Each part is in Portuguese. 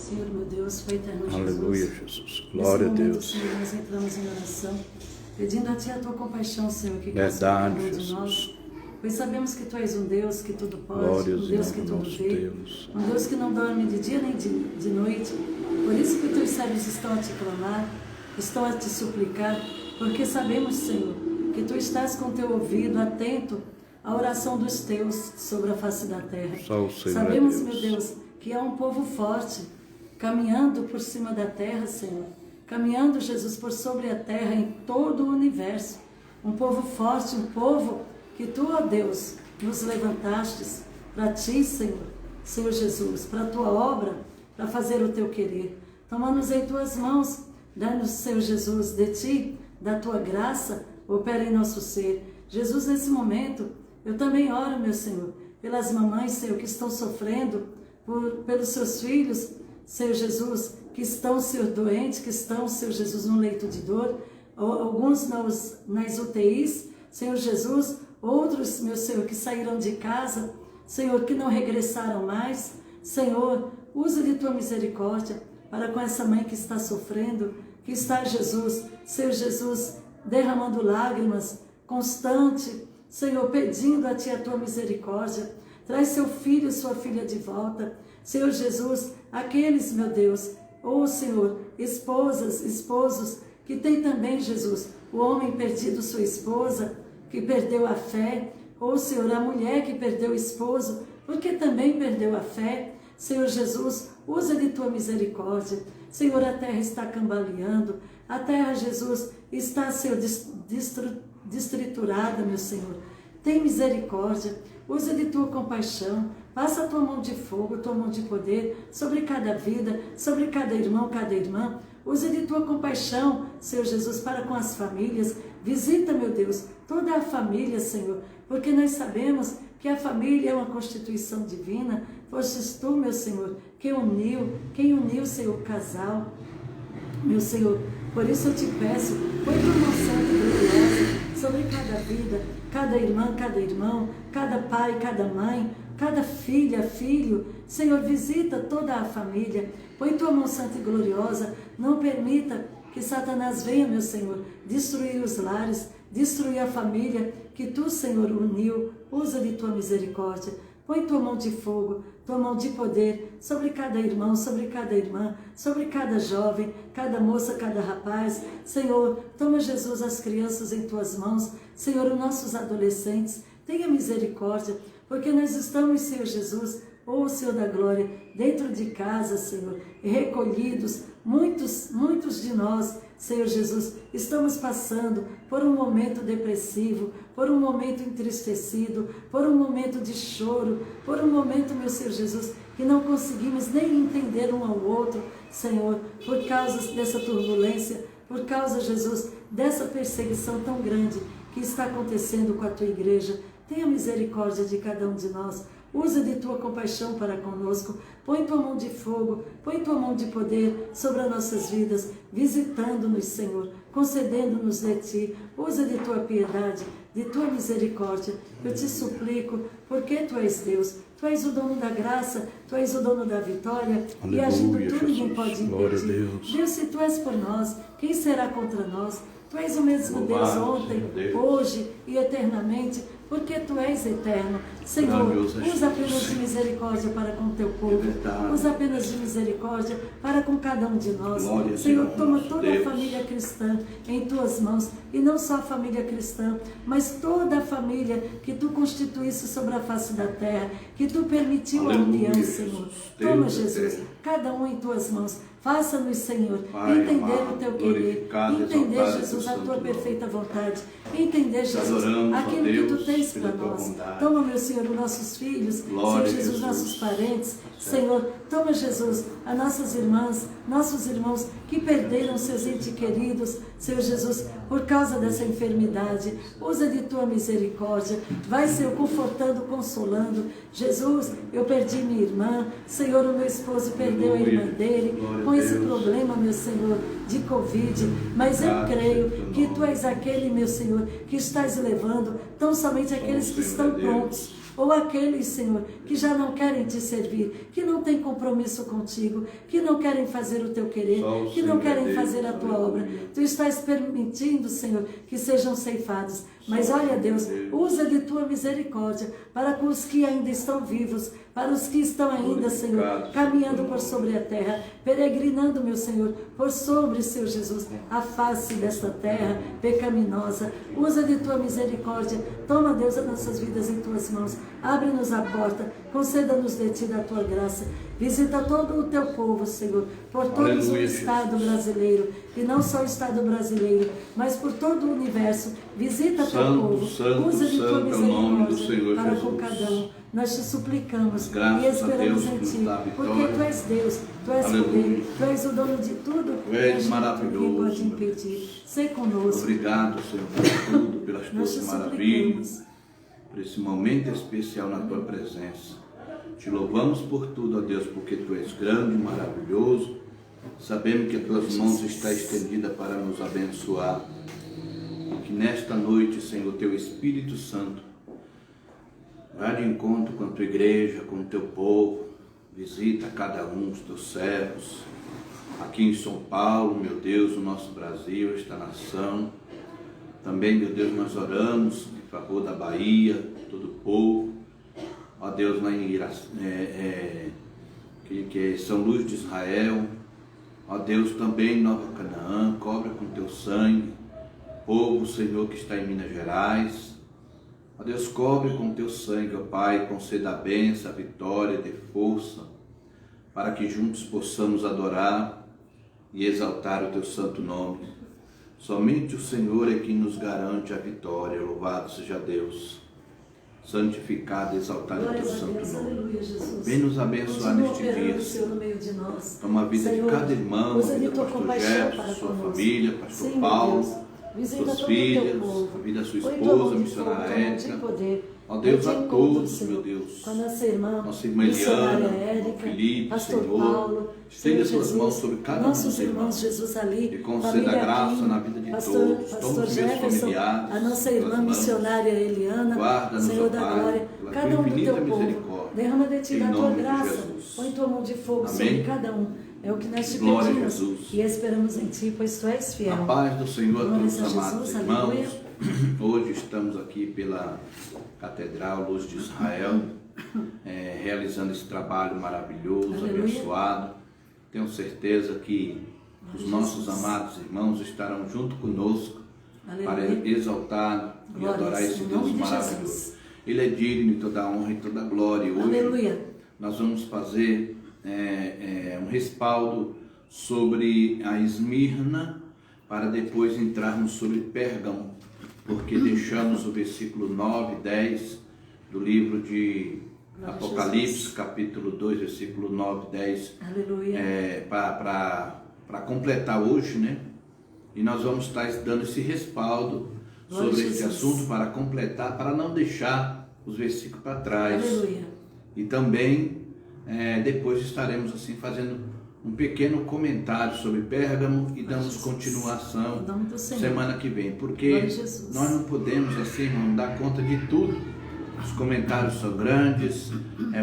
Senhor, meu Deus, Pai eterno Jesus. Aleluia, Jesus. Glória a Deus. Senhor, nós entramos em oração, pedindo a Ti a Tua compaixão, Senhor, que Verdade, cada um de Jesus. nós. Pois sabemos que Tu és um Deus que tudo pode, Glórias um Deus e que honra tudo nosso vê, Deus. um Deus que não dorme de dia nem de noite. Por isso que Teus servos estão a Te clamar, estão a Te suplicar, porque sabemos, Senhor, que Tu estás com Teu ouvido atento à oração dos Teus sobre a face da terra. Só o Senhor Sabemos, é Deus. meu Deus, que é um povo forte, caminhando por cima da terra, Senhor. Caminhando, Jesus, por sobre a terra, em todo o universo. Um povo forte, um povo que Tu, ó Deus, nos levantastes para Ti, Senhor, Senhor Jesus, para a Tua obra, para fazer o Teu querer. Toma-nos em Tuas mãos, dá-nos, Senhor Jesus, de Ti, da Tua graça, opera em nosso ser. Jesus, nesse momento, eu também oro, meu Senhor, pelas mamães, Senhor, que estão sofrendo, pelos seus filhos, Senhor Jesus, que estão, Senhor, doentes, que estão, Senhor Jesus, no leito de dor, alguns nas UTIs, Senhor Jesus, outros, meu Senhor, que saíram de casa, Senhor, que não regressaram mais. Senhor, usa de Tua misericórdia para com essa mãe que está sofrendo, que está, Jesus, Senhor Jesus, derramando lágrimas, constante, Senhor, pedindo a Ti a Tua misericórdia. Traz seu filho e sua filha de volta. Senhor Jesus, aqueles, meu Deus, Senhor, esposas, esposos, que tem também, Jesus, o homem perdido sua esposa, que perdeu a fé, Senhor, a mulher que perdeu o esposo, porque também perdeu a fé. Senhor Jesus, usa de Tua misericórdia. Senhor, a terra está cambaleando, a terra, Jesus, está, Senhor, destriturada, meu Senhor. Tem misericórdia, usa de Tua compaixão, passa a Tua mão de fogo, Tua mão de poder sobre cada vida, sobre cada irmão, cada irmã. Usa de Tua compaixão, Senhor Jesus, para com as famílias. Visita, meu Deus, toda a família, Senhor, porque nós sabemos que a família é uma constituição divina. Fostes Tu, meu Senhor, quem uniu, Senhor, o casal, meu Senhor. Por isso eu te peço, põe Tua mão santa e gloriosa sobre cada vida, cada irmã, cada irmão, cada pai, cada mãe, cada filha, filho. Senhor, visita toda a família, põe Tua mão santa e gloriosa. Não permita que Satanás venha, meu Senhor, destruir os lares, destruir a família que Tu, Senhor, uniu. Usa de Tua misericórdia. Põe Tua mão de fogo, Tua mão de poder sobre cada irmão, sobre cada irmã, sobre cada jovem, cada moça, cada rapaz. Senhor, toma, Jesus, as crianças em Tuas mãos. Senhor, os nossos adolescentes, tenha misericórdia, porque nós estamos, Senhor Jesus, Senhor da glória, dentro de casa, Senhor, recolhidos. Muitos de nós, Senhor Jesus, estamos passando por um momento depressivo, por um momento entristecido, por um momento de choro, por um momento, meu Senhor Jesus, que não conseguimos nem entender um ao outro, Senhor, por causa dessa turbulência, por causa, Jesus, dessa perseguição tão grande que está acontecendo com a Tua igreja. Tenha misericórdia de cada um de nós. Usa de Tua compaixão para conosco. Põe Tua mão de fogo, põe Tua mão de poder sobre as nossas vidas, visitando-nos, Senhor, concedendo-nos de Ti. Usa de Tua piedade, de Tua misericórdia. Eu te suplico, porque Tu és Deus. Tu és o dono da graça, Tu és o dono da vitória. Aleluia, e agindo Tu, Jesus. ninguém pode Glória a impedir. Deus. Deus, se Tu és por nós, quem será contra nós? Tu és o mesmo Deus ontem, hoje e eternamente, porque Tu és eterno. Senhor, usa apenas de misericórdia para com o Teu povo, usa apenas de misericórdia para com cada um de nós. Senhor, toma toda a família cristã em Tuas mãos, e não só a família cristã, mas toda a família que Tu constituísse sobre a face da terra, que Tu permitiu a união, Senhor. Toma, Jesus, cada um em Tuas mãos. Faça-nos, Senhor, entender o Teu querer, entender, Jesus, a Tua perfeita vontade, entender, Jesus, aquilo que Tu tens para nós. Toma, meu Senhor, os nossos filhos, Senhor Jesus, nossos parentes, Senhor, toma, Jesus, as nossas irmãs, nossos irmãos que perderam seus entes queridos, Senhor Jesus, por causa dessa enfermidade. Usa de Tua misericórdia, vai, Senhor, confortando, consolando. Jesus, eu perdi minha irmã, Senhor, o meu esposo perdeu a irmã dele, com esse problema, meu Senhor, de Covid, mas eu creio que Tu és aquele, meu Senhor, que estás levando tão somente aqueles que estão prontos ou aqueles, Senhor, que já não querem te servir, que não têm compromisso contigo, que não querem fazer o teu querer, que não querem fazer a tua obra. Tu estás permitindo, Senhor, que sejam ceifados. Mas olha, Deus, usa de tua misericórdia para com os que ainda estão vivos, para os que estão ainda, Senhor, caminhando por sobre a terra, peregrinando, meu Senhor, por sobre, Senhor Jesus, a face desta terra pecaminosa. Usa de tua misericórdia. Toma, Deus, as nossas vidas em tuas mãos. Abre-nos a porta, conceda-nos de ti da tua graça. Visita todo o teu povo, Senhor, por todo o estado brasileiro, e não só o estado brasileiro, mas por todo o universo. Visita teu povo, usa de tua misericórdia para com cada um. Nós te suplicamos e esperamos em ti, porque tu és Deus, tu és poder, tu és o dono de tudo. Tu és maravilhoso. Pode impedir. Ser conosco. Obrigado, Senhor, por tudo, pelas tuas maravilhas, por esse momento especial na tua presença. Te louvamos por tudo, ó Deus, porque tu és grande, maravilhoso. Sabemos que as tuas mãos estão estendidas para nos abençoar. E que nesta noite, Senhor, teu Espírito Santo vai de encontro com a tua igreja, com o teu povo. Visita cada um dos teus servos. Aqui em São Paulo, meu Deus, o nosso Brasil, esta nação. Também, meu Deus, nós oramos em favor da Bahia, todo o povo. Ó Deus, lá em que é São Luís de Israel. Ó Deus, também Nova Canaã, cobre com teu sangue. Povo, Senhor, que está em Minas Gerais. Ó Deus, cobre com teu sangue, ó Pai, conceda a bênção, a vitória, dê força, para que juntos possamos adorar e exaltar o teu santo nome. Somente o Senhor é quem nos garante a vitória. Louvado seja Deus. Santificado, exaltado é o teu santo nome. Vem nos abençoar neste dia. Toma a vida de cada irmão, a vida do pastor Jefferson, sua família, pastor Paulo, suas filhas, a vida da sua esposa, a missionária Érica. Ó Deus, a todos, meu Deus, nossa irmã Eliana, Felipe, Senhor, estende as suas mãos sobre cada um dos irmãos e conceda graça na vida de todos. Toma os meus familiares, a nossa irmã missionária Eliana, guarda-nos, Senhor da glória, cada um do teu povo, derrama de ti da tua graça, põe tua mão de fogo sobre cada um. É o que nós te pedimos e esperamos em ti, pois tu és fiel. A paz do Senhor a todos, amados irmãos. Hoje estamos aqui pela Catedral Luz de Israel, realizando esse trabalho maravilhoso, abençoado. Tenho certeza que os nossos amados irmãos estarão junto conosco para exaltar e adorar esse Deus maravilhoso. Ele é digno de toda a honra e toda a glória. Hoje nós vamos fazer um respaldo sobre a Esmirna, para depois entrarmos sobre Pérgamo, porque deixamos o versículo 9 e 10 do livro de Apocalipse, capítulo 2, versículo 9 e 10, para completar hoje, né? E nós vamos estar dando esse respaldo sobre esse assunto para completar, para não deixar os versículos para trás. E também depois estaremos assim fazendo um pequeno comentário sobre Pérgamo e damos continuação semana que vem, porque nós não podemos assim, irmão, dar conta de tudo. Os comentários são grandes,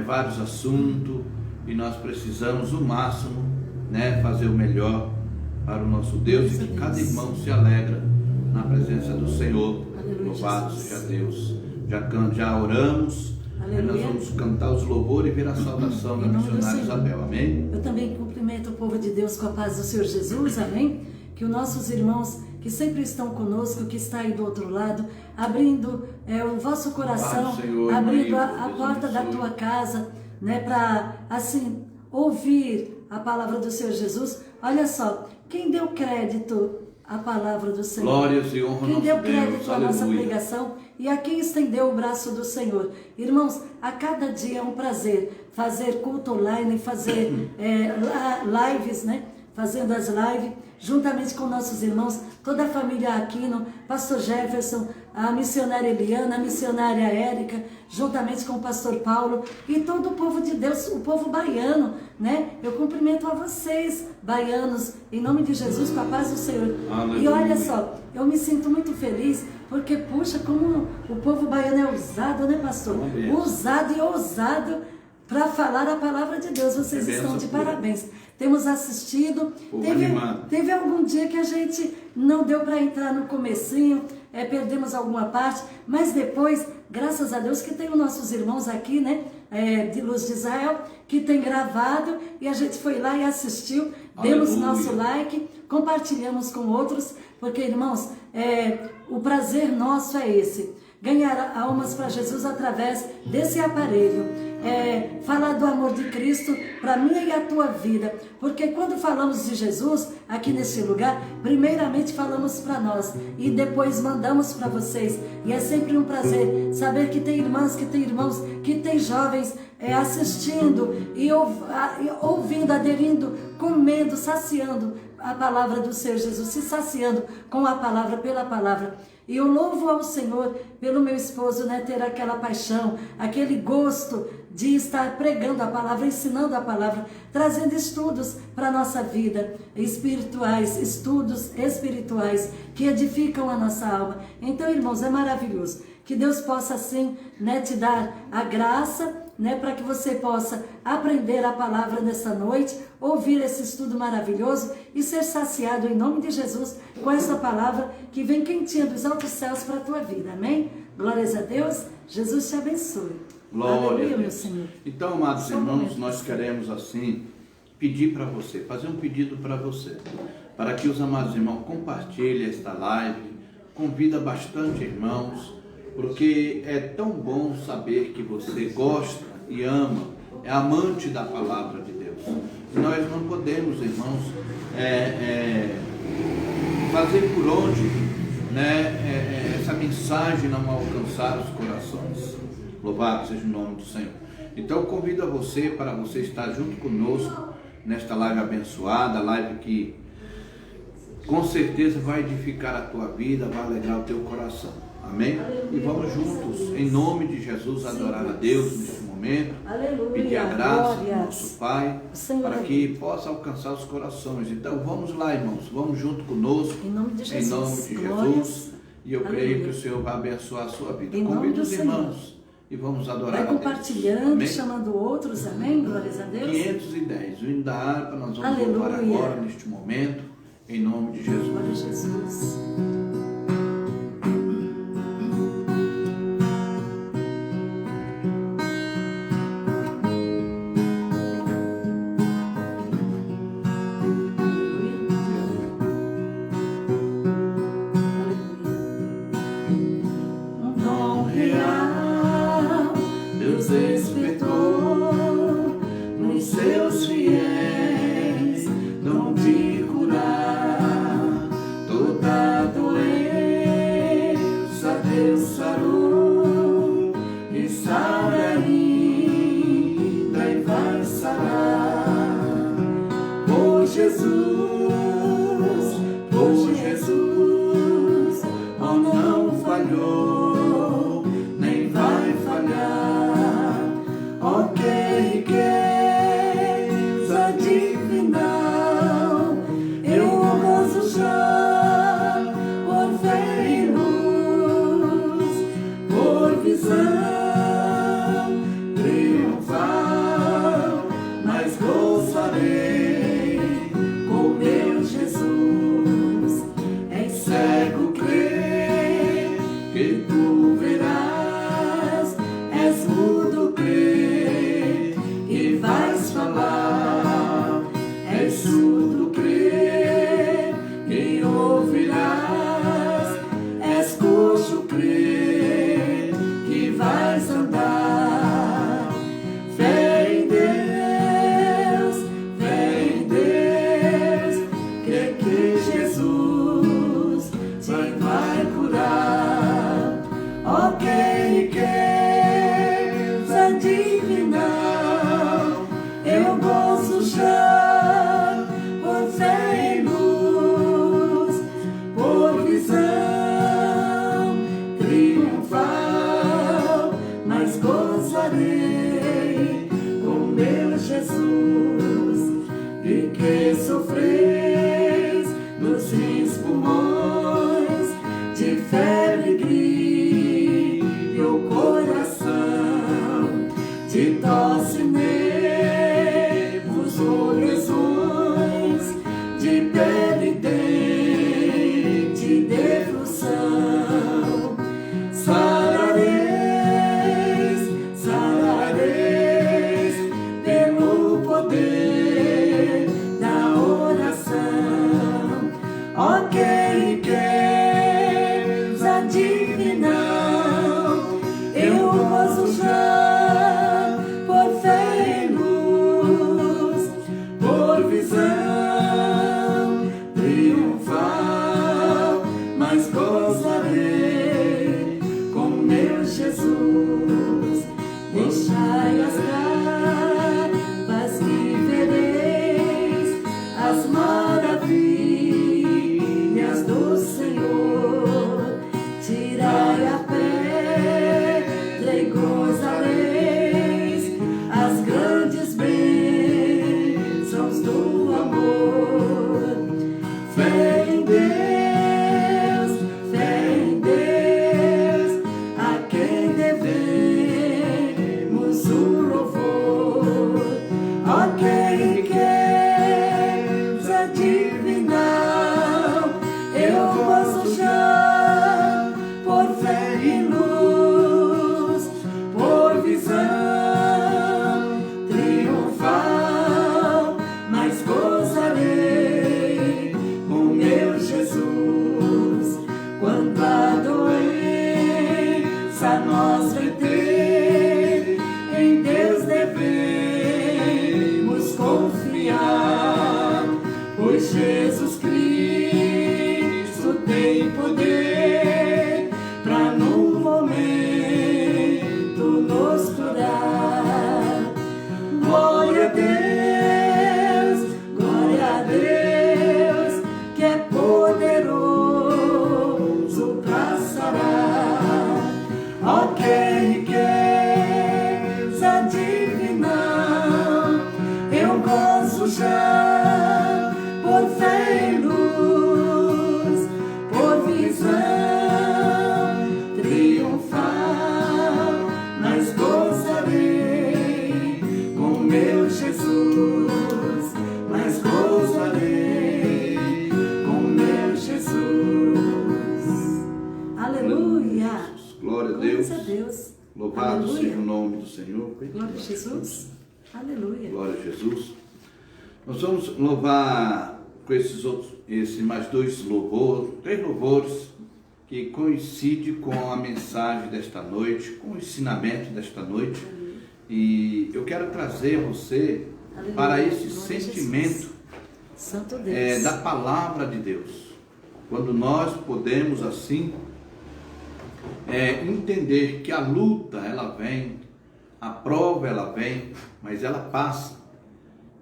vários assuntos, e nós precisamos o máximo, né, fazer o melhor para o nosso Deus, e que cada irmão se alegra na presença do Senhor. Louvado seja Deus. Já oramos. Nós vamos cantar os louvores e ver a salvação da missionária Isabel, amém? Eu também cumprimento o povo de Deus com a paz do Senhor Jesus, amém? Que os nossos irmãos que sempre estão conosco, que está aí do outro lado, abrindo o vosso coração, Senhor, abrindo a porta da tua casa, né, para assim ouvir a palavra do Senhor Jesus. Olha só, quem deu crédito à palavra do Senhor? Glórias e honra. Quem deu crédito à nossa pregação e a quem estendeu o braço do Senhor? Irmãos, a cada dia é um prazer fazer culto online, fazer lives, né? fazendo as lives, juntamente com nossos irmãos, toda a família Aquino, pastor Jefferson, a missionária Eliana, a missionária Érica, juntamente com o pastor Paulo e todo o povo de Deus, o povo baiano, né? Eu cumprimento a vocês, baianos, em nome de Jesus, com a paz do Senhor. Aleluia. E olha só, eu me sinto muito feliz, porque, puxa, como o povo baiano é ousado, né, pastor? Ousado e ousado para falar a palavra de Deus. Vocês estão de parabéns. Temos assistido. Teve algum dia que a gente não deu para entrar no comecinho, perdemos alguma parte, mas depois, graças a Deus, que tem os nossos irmãos aqui, né, de Luz de Israel, que tem gravado, e a gente foi lá e assistiu, demos nosso like, compartilhamos com outros, porque, irmãos, o prazer nosso é esse, ganhar almas para Jesus através desse aparelho. Falar do amor de Cristo para mim e a tua vida, porque quando falamos de Jesus aqui nesse lugar, primeiramente falamos para nós e depois mandamos para vocês, e é sempre um prazer saber que tem irmãs, que tem irmãos, que tem jovens assistindo e ouvindo, aderindo, comendo, saciando a palavra do Senhor Jesus, se saciando com a palavra, pela palavra. E eu louvo ao Senhor pelo meu esposo, né, ter aquela paixão, aquele gosto de estar pregando a palavra, ensinando a palavra, trazendo estudos para a nossa vida, espirituais, estudos espirituais que edificam a nossa alma. Então, irmãos, é maravilhoso. Que Deus possa, assim, né, te dar a graça, né, para que você possa aprender a palavra nessa noite, ouvir esse estudo maravilhoso e ser saciado em nome de Jesus com essa palavra que vem quentinha dos altos céus para a tua vida. Amém? Glórias a Deus. Jesus te abençoe. Glória Aleluia, a Deus. meu Senhor. Então, amados irmãos, nós queremos assim pedir para você, fazer um pedido para você, para que os amados irmãos compartilhem esta live, convida bastante irmãos, porque é tão bom saber que você gosta e ama, é amante da palavra de Deus. E nós não podemos, irmãos, fazer por onde, né, essa mensagem não alcançar os corações. Louvado seja o nome do Senhor. Então eu convido a você para você estar junto conosco nesta live abençoada, live que com certeza vai edificar a tua vida, vai alegrar o teu coração. Amém? E vamos juntos, em nome de Jesus, adorar a Deus neste momento. Aleluia. Pedir a graça do Glórias. nosso Pai, para que possa alcançar os corações. Então vamos lá, irmãos, vamos junto conosco. Em nome de Jesus. Em nome de Glórias. Jesus. E eu creio que o Senhor vai abençoar a sua vida. Em nome Convido do os Senhor. irmãos e vamos adorar Vai a Deus. compartilhando, Amém? chamando outros, amém? Glórias a Deus. 510, o hino da harpa, nós vamos Aleluia. louvar agora, neste momento, em nome de Jesus. Glória a Jesus. Triunfal, mas gozarei com que sofreis nos rins, pulmões, de febre, gripe, o coração, de tosse, nervos ou lesões, de pele, dente, defusão. Sarareis, sarareis, pelo poder da oração. Ó, quem queres adivinhar, eu gozo já por fé e luz, por visão triunfal, mas gozarei com meu Jesus. Deixai as travas e vereis as maravilhas do Senhor. Tirai a pedra e gozareis as grandes bênçãos do amor. Fé em Deus, a quem devemos o louvor. Ó, quem queres adivinhar, eu gozo já por fé e luz, por visão triunfal, mas gozarei com meu Jesus. Quando a doença nós vencer, em Deus devemos confiar, pois Jesus Cristo tem poder pra num momento nos curar. Glória a Deus, que é poderoso pra sarar. Ó, quem queres adivinhar, eu gozo já por fé e luz, por visão triunfal, mas gozarei com meu Jesus, mas gozarei com meu Jesus. Aleluia! Glória a Deus. Glória a Deus. Louvado Aleluia. seja o nome do Senhor. Glória a Jesus. Aleluia. Glória a Jesus. Nós vamos louvar com esses mais três louvores que coincidem com a mensagem desta noite, com o ensinamento desta noite. E eu quero trazer você Aleluia. para esse Glória a sentimento Jesus. Santo Deus. da palavra de Deus. Quando nós podemos assim entender que a luta ela vem, a prova ela vem, mas ela passa.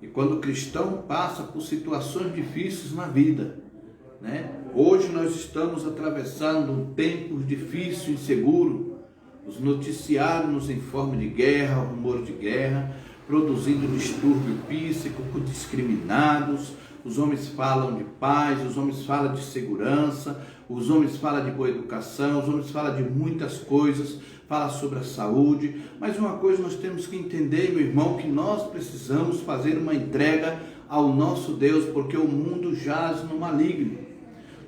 E quando o cristão passa por situações difíceis na vida, né? Hoje nós estamos atravessando tempos difíceis, inseguros. Os noticiários nos informam de guerra, rumores de guerra, produzindo distúrbio psíquico por discriminados. Os homens falam de paz, os homens falam de segurança, os homens falam de boa educação, os homens falam de muitas coisas, falam sobre a saúde. Mas uma coisa nós temos que entender, meu irmão, que nós precisamos fazer uma entrega ao nosso Deus, porque o mundo jaz no maligno.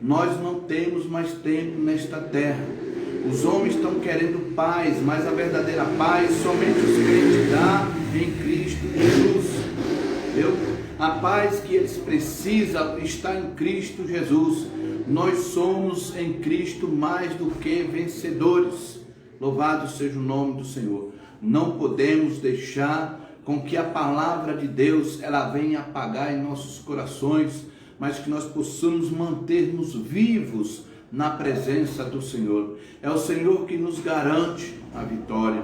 Nós não temos mais tempo nesta terra. Os homens estão querendo paz, mas a verdadeira paz somente os crentes dão em Cristo Jesus. Viu? A paz que eles precisam está em Cristo Jesus. Nós somos em Cristo mais do que vencedores. Louvado seja o nome do Senhor. Não podemos deixar com que a palavra de Deus ela venha apagar em nossos corações, mas que nós possamos manter-nos vivos na presença do Senhor. É o Senhor que nos garante a vitória.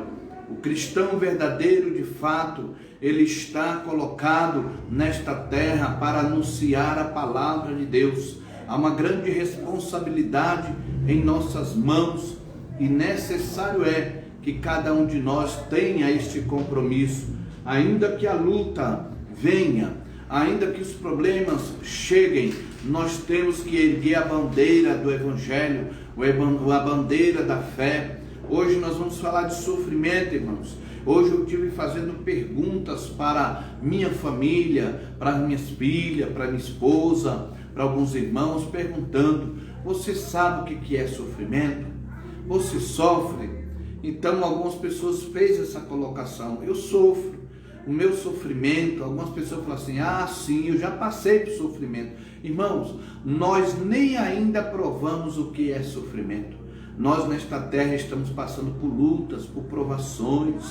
O cristão verdadeiro, de fato, ele está colocado nesta terra para anunciar a palavra de Deus. Há uma grande responsabilidade em nossas mãos e necessário é que cada um de nós tenha este compromisso. Ainda que a luta venha, ainda que os problemas cheguem, nós temos que erguer a bandeira do Evangelho, a bandeira da fé. Hoje nós vamos falar de sofrimento, irmãos. Hoje eu estive fazendo perguntas para minha família, para minhas filhas, para minha esposa, para alguns irmãos, perguntando: você sabe o que é sofrimento? Você sofre? Então algumas pessoas fez essa colocação: eu sofro, o meu sofrimento. Algumas pessoas falam assim: ah, sim, eu já passei por sofrimento. Irmãos, nós nem ainda provamos o que é sofrimento. Nós nesta terra estamos passando por lutas, por provações.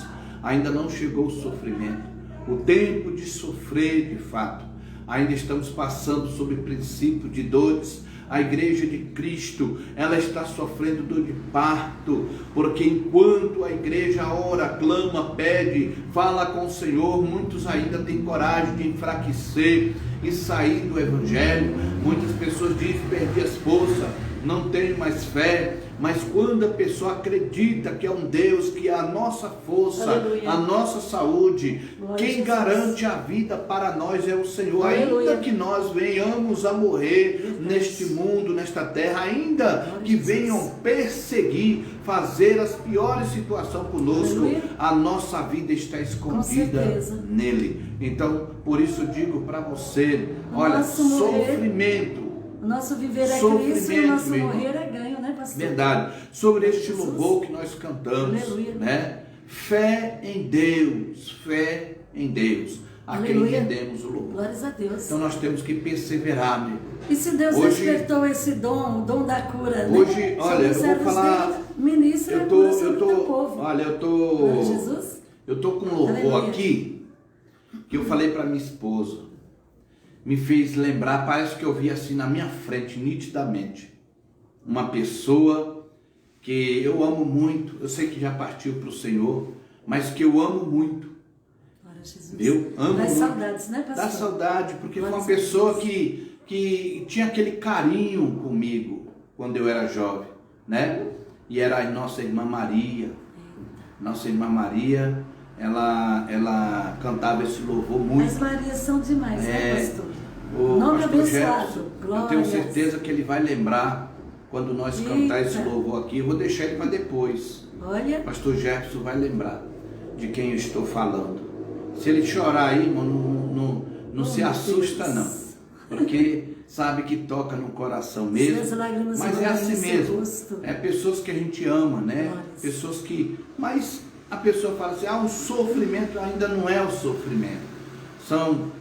Ainda não chegou o sofrimento, o tempo de sofrer de fato. Ainda estamos passando sobre o princípio de dores. A igreja de Cristo, ela está sofrendo dor de parto, porque enquanto a igreja ora, clama, pede, fala com o Senhor, muitos ainda têm coragem de enfraquecer e sair do Evangelho. Muitas pessoas dizem: perdi as forças, não tenho mais fé. Mas quando a pessoa acredita que é um Deus, que é a nossa força, aleluia, a nossa saúde, glória, quem garante a vida para nós é o Senhor. Aleluia. Ainda que nós venhamos a morrer neste mundo, nesta terra, ainda glória, que venham perseguir, fazer as piores situações conosco, aleluia, a nossa vida está escondida nele. Então, por isso eu digo para você, olha, sofrimento, o nosso viver é Cristo e o nosso morrer é ganho, né, pastor? Verdade. Sobre este louvor que nós cantamos, aleluia, né? Fé em Deus, fé em Deus. A aleluia, quem rendemos o louvor. Glórias a Deus. Então nós temos que perseverar, meu. E se Deus hoje, despertou esse dom, o dom da cura, hoje, né? Olha, eu vou falar. Ministra a cura sobre o teu povo. Olha, eu tô com um louvor aleluia, aqui que eu falei para minha esposa. Me fez lembrar, parece que eu vi assim na minha frente, nitidamente, uma pessoa que eu amo muito. Eu sei que já partiu para o Senhor, mas que eu amo muito. Glória a Jesus. Eu amo Dá muito. saudades, né, pastor? Dá saudade, porque glória foi uma pessoa que tinha aquele carinho comigo quando eu era jovem, né? E era a nossa irmã Maria. Nossa irmã Maria, ela cantava esse louvor muito. As Marias são demais, né, pastor? O nome pastor abençoado. Jefferson, Glórias. eu tenho certeza que ele vai lembrar quando nós cantar esse louvor aqui. Eu vou deixar ele para depois. Olha. O pastor Jefferson vai lembrar de quem eu estou falando. Se ele chorar aí, irmão, não se assusta, Deus, não. Porque sabe que toca no coração mesmo. Mas é assim mesmo. É pessoas que a gente ama, né? Glórias. Pessoas que... Mas a pessoa fala assim: o sofrimento ainda não é o sofrimento. São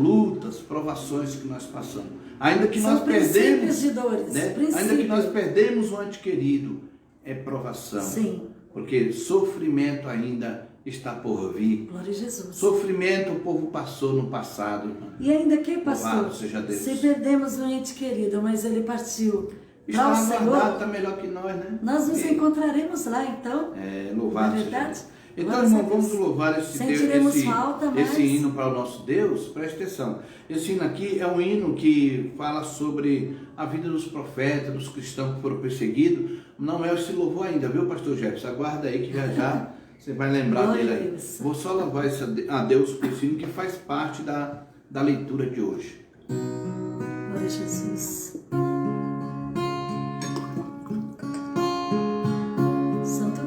lutas, provações que nós passamos. Ainda que nós perdemos, de dores, né? Ainda que nós perdemos o ente querido, é provação. Sim. Porque sofrimento ainda está por vir. Glória a Jesus. Sofrimento o povo passou no passado. E ainda que, pastor, seja Deus, se perdemos um ente querido, mas ele partiu está ao Senhor, está melhor que nós, né? Nós nos encontraremos lá, então. Louvado seja verdade? Deus. Então, irmão, vamos louvar esse hino para o nosso Deus. Preste atenção. Esse hino aqui é um hino que fala sobre a vida dos profetas, dos cristãos que foram perseguidos. Não é esse louvor ainda, viu, pastor Jefferson? Aguarda aí que já você vai lembrar dele aí. Vou só louvar a Deus por esse hino que faz parte da leitura de hoje. Glória a Jesus.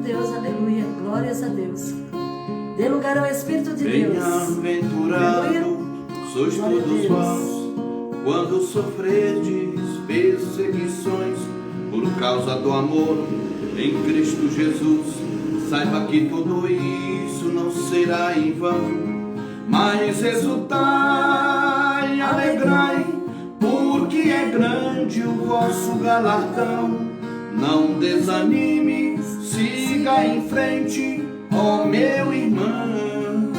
Deus, aleluia, glórias a Deus. Dê lugar ao Espírito de Deus. Bem-aventurado sois todos vós, quando sofredes perseguições por causa do amor em Cristo Jesus. Saiba que tudo isso não será em vão, mas exultai e alegrai, porque é grande o vosso galardão. Não desanime, siga em frente, ó meu irmão,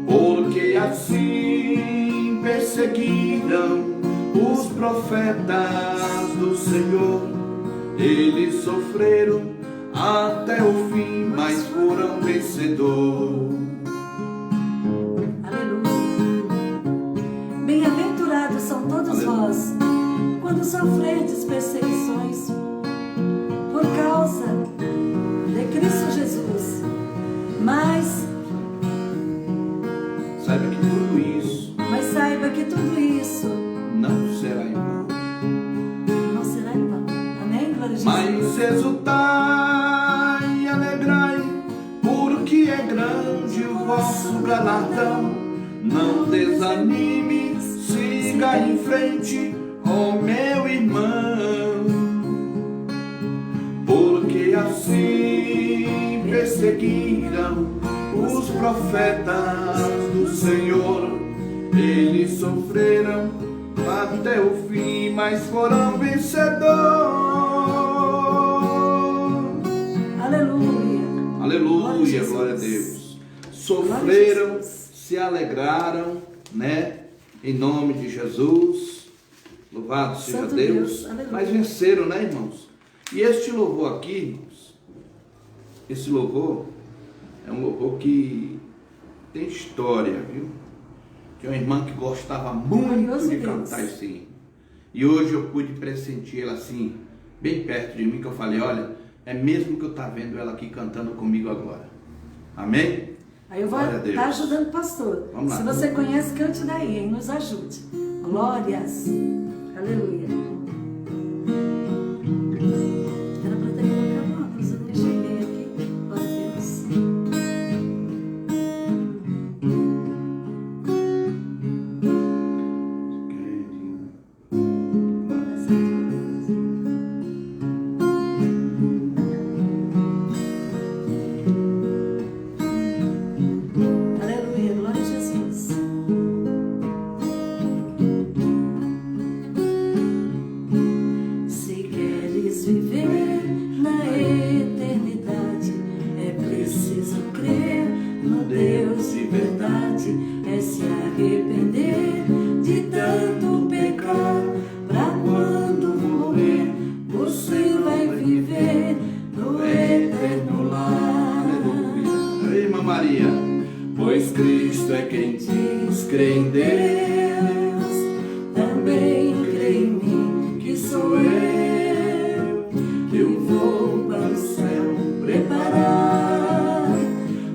porque assim perseguiram os profetas do Senhor. Eles sofreram até o fim, mas foram vencedores. Aleluia. Bem-aventurados são todos vós, quando sofredes perseguições por causa de Cristo Jesus. Mas sabe que o galardão. Não desanime, siga em frente, ó meu irmão, porque assim perseguiram os profetas do Senhor. Eles sofreram até o fim, mas foram vencedores. Aleluia. Aleluia, glória a Deus. Sofreram, se alegraram, né? Em nome de Jesus. Louvado seja Deus. Mas venceram, né, irmãos? E este louvor aqui, irmãos, esse louvor é um louvor que tem história, viu? Tinha uma irmã que gostava muito de cantar esse hino. E hoje eu pude pressentir ela assim, bem perto de mim, que eu falei, olha, é mesmo que eu estou vendo ela aqui cantando comigo agora. Amém? Aí eu vou estar ajudando o pastor. Vamos lá. Se você conhece, cante daí, hein? Nos ajude. Glórias. Aleluia. Era para ter colocado uma, mas eu nem cheguei aqui. Glória a Deus. Aleluia, glória a Jesus. Se queres viver na eternidade, é preciso crer no Deus de verdade, é se arrepender de tanto pecar, pra quando morrer você vai viver no eterno lar. Aleluia. Irmã Maria, pois Cristo é quem diz, crê em Deus, também crê em mim, que sou eu vou para o céu preparar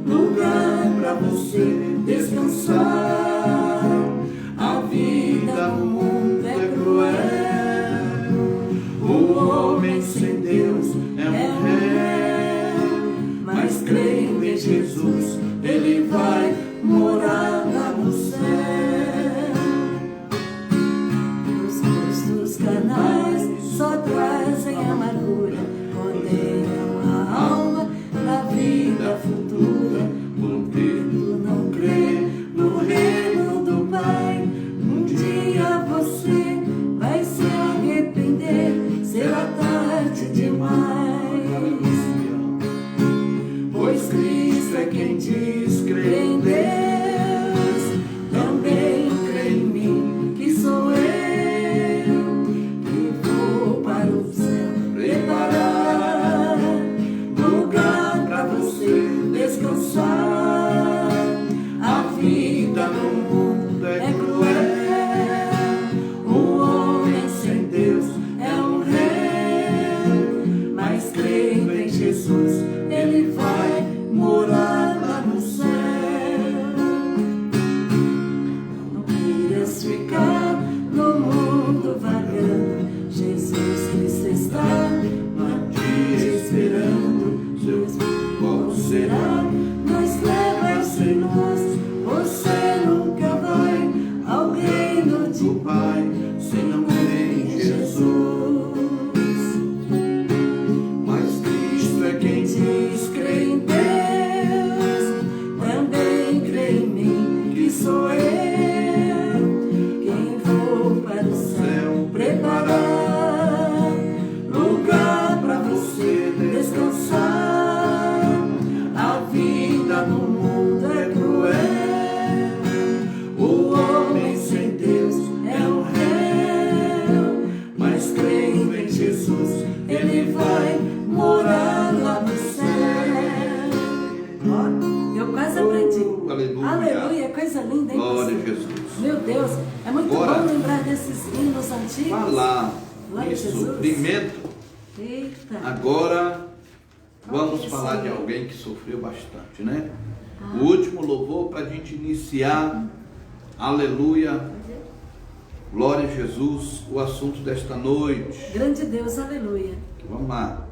lugar para você descansar. A vida no mundo é cruel, o homem sem Deus é um réu, mas crendo em Jesus, ele vai morar lá no céu. Os gostos carnais só trazem amargura, condenam a alma da vida futura. Porque Tu não crê no reino do Pai, um dia você vai se arrepender, será tarde demais. Pois Cristo é quem diz, crê em Deus, também crê em mim, que sou eu, que vou para o céu preparar lugar para você descansar. a vida no mundo é cruel, O homem sem Deus é um réu, mas crendo em Jesus, ele vai morar lá no céu. Não queiras ficar no mundo vagando, Jesus Cristo está te esperando. Seu qual será? Nas trevas sem luz, você nunca vai ao reino de Do Pai, se não crê em Jesus. Mas Cristo é quem diz, crê em Deus, também crê em mim, que sou eu, quem vou para o céu preparar lugar para você descansar. A vida no mundo é cruel, o homem sem Deus é um réu, mas crendo em Jesus, ele vai morar lá no céu. Ó, eu quase aprendi. Aleluia. Aleluia, coisa linda, hein, Glória a pastor? Jesus. Meu Deus, é muito Agora, bom lembrar desses hinos antigos. Falar Glória a em Jesus. sofrimento, Eita. agora vamos Olha falar isso de aí. alguém que sofreu bastante, né? O último louvor para a gente iniciar, aleluia, glória a Jesus, o assunto desta noite. Grande Deus, aleluia. Vamos lá.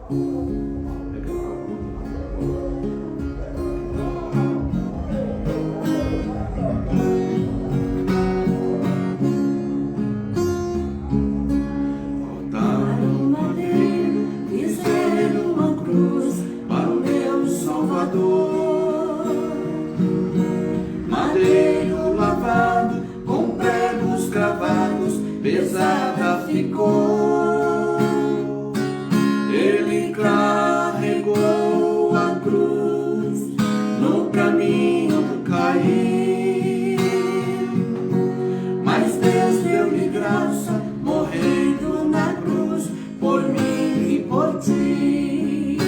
deu-lhe graça, morrendo na cruz, por mim e por ti.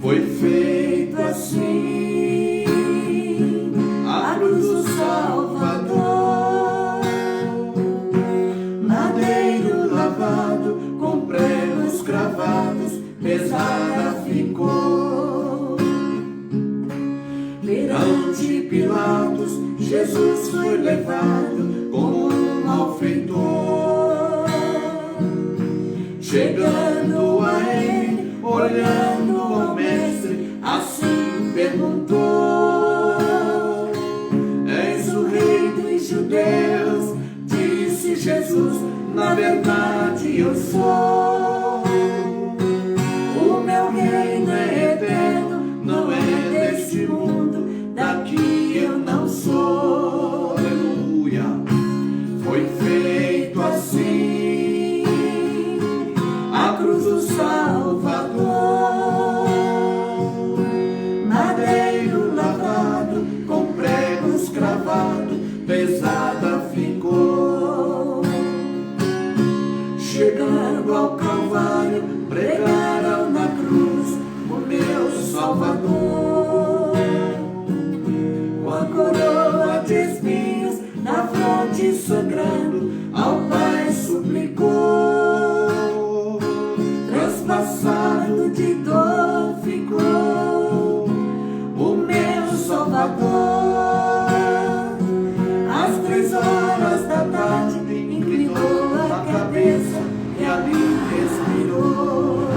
Foi feito assim a cruz do Salvador, madeiro lavado, com pregos cravados, pesada ficou. Perante Pilatos, Jesus foi levado como um malfeitor. Chegando a ele, olhando ao mestre, assim perguntou: És o rei dos judeus? Disse Jesus: na verdade eu sou. O meu reino é eterno, não é deste mundo, daqui eu não sou. Aleluia. Foi feito assim a cruz do Salvador, madeiro lavado, com pregos cravados, pesada ficou. Chegando ao Calvário, pregaram na cruz o meu Salvador. Com a coroa de espinhos na fronte sangrando, ao Pai suplicou. Transpassado de dor ficou o meu Salvador. Às 3 horas da tarde inclinou a cabeça e ali respirou.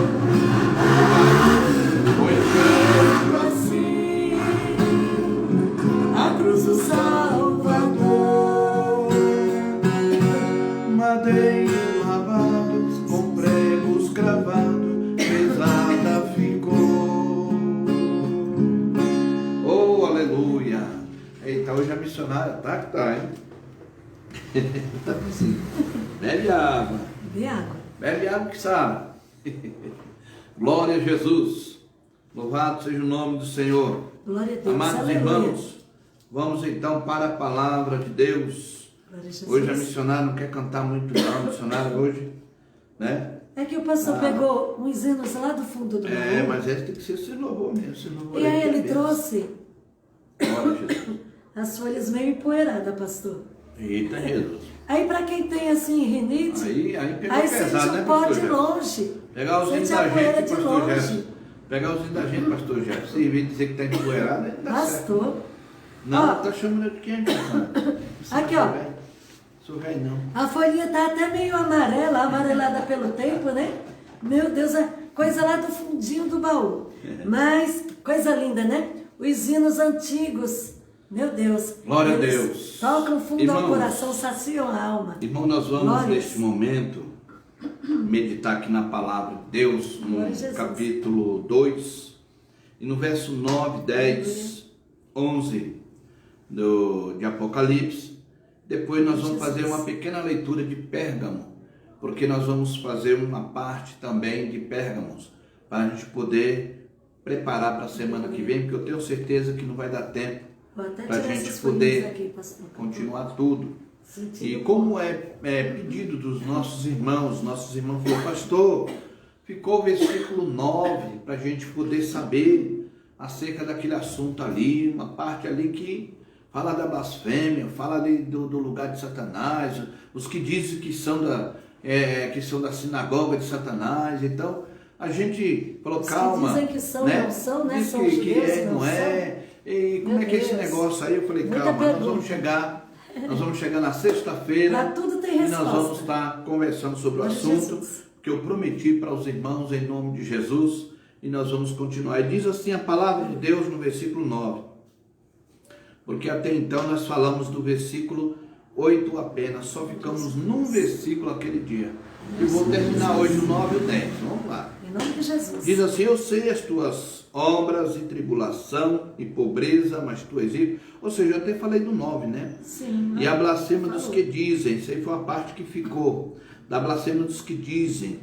Foi feito assim a cruz do Salvador, madeiro lavado, com pregos cravados, pesada ficou. Oh, aleluia! Eita, hoje a missionária tá que tá, hein? Tá assim. Bebe água. Bebe água. Bebe água que sabe. Glória a Jesus. Louvado seja o nome do Senhor. Glória a Deus. Amados Aleluia. irmãos, vamos então para a palavra de Deus. Glória a Jesus. Hoje a missionária não quer cantar muito não, a missionária hoje, né? É que o pastor pegou uns hinos lá do fundo do baú. Mas esse tem que ser esse louvor mesmo. Esse louvor E aí que é ele mesmo. trouxe Glória a Jesus. as folhas meio empoeiradas, pastor. Eita Jesus. Aí para quem tem assim rinite, Aí pegou aí pesado, sente né, o pó pastor de Jefferson? longe. Pegar os hinos Sente a da poeira gente, de pastor longe. Jefferson. Pegar os hinos da gente, pastor Jefferson. Se vir dizer que está empoeirado, aí não dá certo. Pastor. Não, Ó. tá chamando de quem, pastor? Aqui, ó. Sou velho não. A folhinha tá até meio amarela, amarelada pelo tempo, né? Meu Deus, é coisa lá do fundinho do baú. Mas, coisa linda, né? Os hinos antigos. Meu Deus. Glória a eles Deus. Tocam fundo Irmãos, ao coração, saciam a alma. Irmão, nós vamos Glórias. neste momento meditar aqui na palavra de Deus, no Glória a Jesus. capítulo 2, e no verso 9, 10, 11 de Apocalipse. Depois nós vamos fazer uma pequena leitura de Pérgamo, porque nós vamos fazer uma parte também de Pérgamos, para a gente poder preparar para a semana que vem, porque eu tenho certeza que não vai dar tempo Vou até para a tirar gente essas poder folhinhas aqui, pastor. continuar tudo. Sentindo E como é pedido dos nossos irmãos falaram: pastor, ficou o versículo 9 para a gente poder saber acerca daquele assunto ali, uma parte ali que fala da blasfêmia, fala ali do lugar de Satanás, os que dizem que são da sinagoga de Satanás. Então a gente falou: Os calma, que dizem que são, né? não são, né? Diz São que judeus, é, não não é. E como Meu é que é esse Deus. negócio aí? Eu falei: Muita calma, nós pergunta. vamos chegar na sexta-feira. Pra tudo tem E nós resposta. vamos estar conversando sobre o Glória a assunto Jesus. que eu prometi para os irmãos em nome de Jesus, e nós vamos continuar. E diz assim a palavra de Deus no versículo 9, porque até então nós falamos do versículo 8 apenas, só ficamos num versículo aquele dia. E vou terminar hoje o 9 e o 10, vamos lá. Em nome de Jesus. Diz assim: eu sei as tuas obras e tribulação e pobreza, mas tu és rico. Ou seja, eu até falei do 9, né? Sim. E a blasfêmia dos Falou. que dizem, isso aí foi a parte que ficou, da blasfêmia dos que dizem,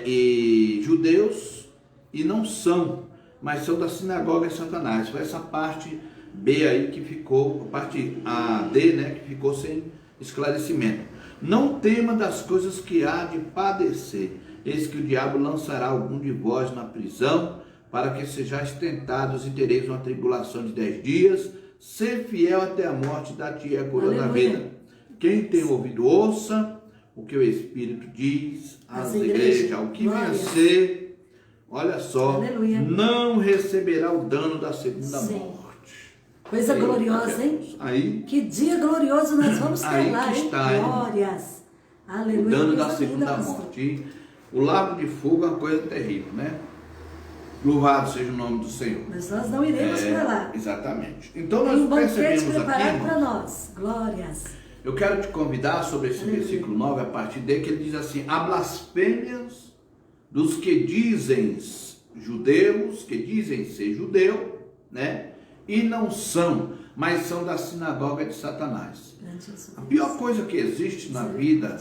e judeus e não são, mas são da sinagoga de Satanás. Foi essa parte B aí que ficou, a parte A, D, né, que ficou sem esclarecimento. Não tema das coisas que há de padecer. Eis que o diabo lançará algum de vós na prisão, para que sejais tentados e tereis uma tribulação de 10 dias. Ser fiel até a morte, dar-te a coroa da vida. Quem tem ouvido, ouça o que o Espírito diz às igrejas. O que vem a ser, olha só, aleluia, não receberá o dano da segunda morte. Coisa gloriosa, hein? Aí, que dia glorioso nós vamos ter lá, hein? Está, glórias. Aleluia. O dano da segunda morte. E o lago de fogo é uma coisa terrível, né? Louvado seja o nome do Senhor. Mas nós não iremos para lá. Exatamente. Então Tem um nós banquete percebemos preparado aqui, para nós. Glórias. eu quero te convidar sobre esse versículo 9, a partir dele, que ele diz assim: há blasfêmias dos que dizem judeus, que dizem ser judeu, né? E não são, mas são da sinagoga de Satanás. A pior coisa que existe na vida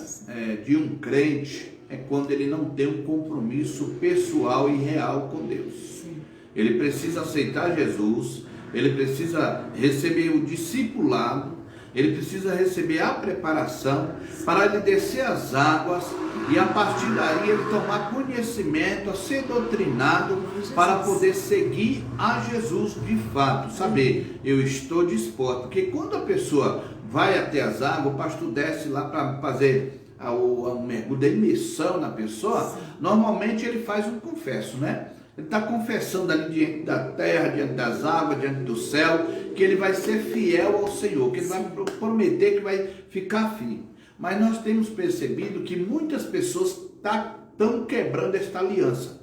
de um crente é quando ele não tem um compromisso pessoal e real com Deus. Sim. Ele precisa aceitar Jesus, ele precisa receber o discipulado, ele precisa receber a preparação para ele descer as águas e a partir daí ele tomar conhecimento, a ser doutrinado para poder seguir a Jesus de fato, saber, eu estou disposto, porque quando a pessoa vai até as águas, o pastor desce lá para fazer o mergulho da imersão na pessoa, normalmente ele faz um confesso, né? Ele está confessando ali diante da terra, diante das águas, diante do céu, que ele vai ser fiel ao Senhor, que ele vai prometer que vai ficar firme. Mas nós temos percebido que muitas pessoas estão quebrando esta aliança,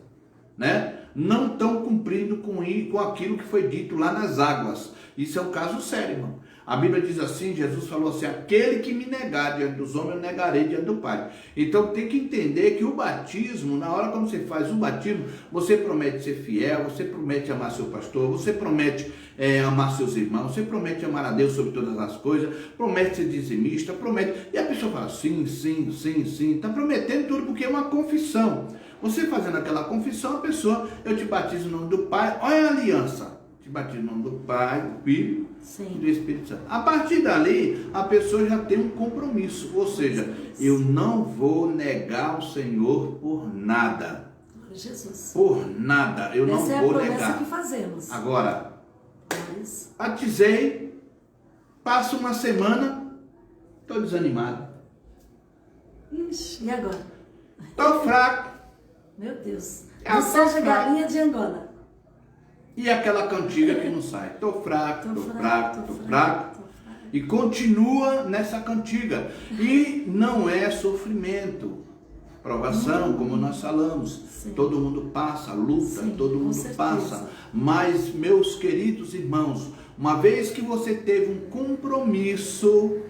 né? Não estão cumprindo com aquilo que foi dito lá nas águas. Isso é um caso sério, irmão. A Bíblia diz assim, Jesus falou assim: aquele que me negar diante dos homens, eu negarei diante do Pai. Então tem que entender que o batismo, na hora quando você faz o batismo, você promete ser fiel, você promete amar seu pastor, você promete amar seus irmãos, você promete amar a Deus sobre todas as coisas, promete ser dizimista, promete. E a pessoa fala sim, sim, sim, sim, está prometendo tudo porque é uma confissão. Você fazendo aquela confissão, a pessoa, eu te batizo no nome do Pai, olha a aliança. Te batizo no nome do Pai, do Filho e do Espírito Santo. A partir dali, a pessoa já tem um compromisso. Ou seja, eu não vou negar o Senhor por nada. Jesus. Por nada. Eu não vou negar. Essa é a promessa que fazemos. Agora, batizei, passa uma semana, estou desanimado. Ixi, e agora? Estou fraco. Meu Deus. Não seja galinha de Angola. E aquela cantiga que não sai. Estou fraco, estou fraco, estou fraco. E continua nessa cantiga. E não é sofrimento. Provação, como nós falamos. Sim. Todo mundo passa, luta, sim, todo mundo passa. Mas, meus queridos irmãos, uma vez que você teve um compromisso,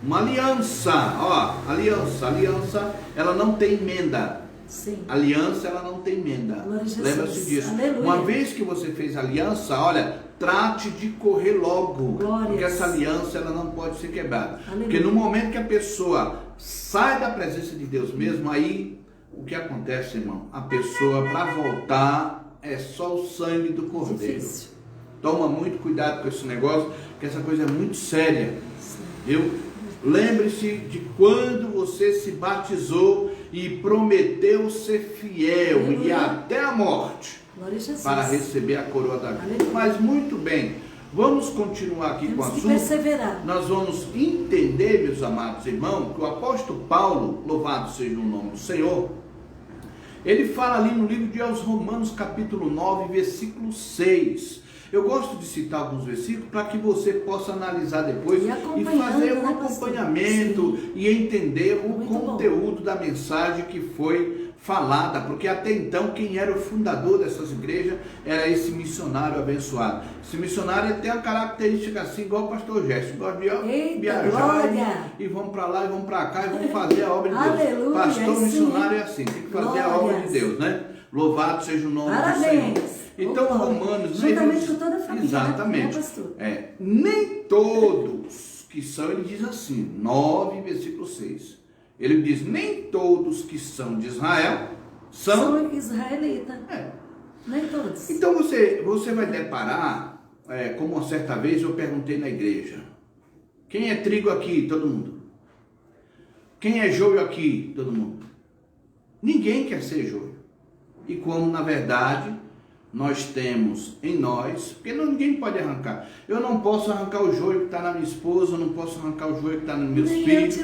uma aliança, aliança, ela não tem emenda. Sim. Aliança, ela não tem emenda. Lembra-se disso. Aleluia. Uma vez que você fez aliança, olha, trate de correr logo. Glórias. Porque essa aliança, ela não pode ser quebrada. Aleluia. Porque no momento que a pessoa sai da presença de Deus mesmo, aí o que acontece, irmão? A pessoa, para voltar, é só o sangue do Cordeiro. Difícil. Toma muito cuidado com esse negócio, porque essa coisa é muito séria. Lembre-se de quando você se batizou e prometeu ser fiel, aleluia, e até a morte para receber a coroa da vida. Mas muito bem, vamos continuar aqui com o assunto. Perseverar. Nós vamos entender, meus amados irmãos, que o apóstolo Paulo, louvado seja o nome do Senhor, ele fala ali no livro de aos Romanos capítulo 9, versículo 6. Eu gosto de citar alguns versículos para que você possa analisar depois e fazer um acompanhamento e entender o conteúdo da mensagem que foi falada, porque até então quem era o fundador dessas igrejas era esse missionário abençoado. Esse missionário tem a característica assim, igual o pastor Gerson, gosta de viajar e vamos para lá e vamos para cá e vamos fazer a obra de Deus. Aleluia, pastor missionário é assim, tem que fazer a obra de Deus, né? Louvado seja o nome do Senhor. Então, Romanos, juntamente com toda a família, exatamente, nem todos que são, ele diz assim, 9, versículo 6, ele diz, nem todos que são de Israel são israelitas, nem todos. Então você vai deparar, como uma certa vez eu perguntei na igreja, quem é trigo aqui? Todo mundo. Quem é joio aqui? Todo mundo. Ninguém quer ser joio. E como, na verdade, nós temos em nós, porque ninguém pode arrancar. Eu não posso arrancar o joio que está na minha esposa, eu não posso arrancar o joio que está nos meus filhos.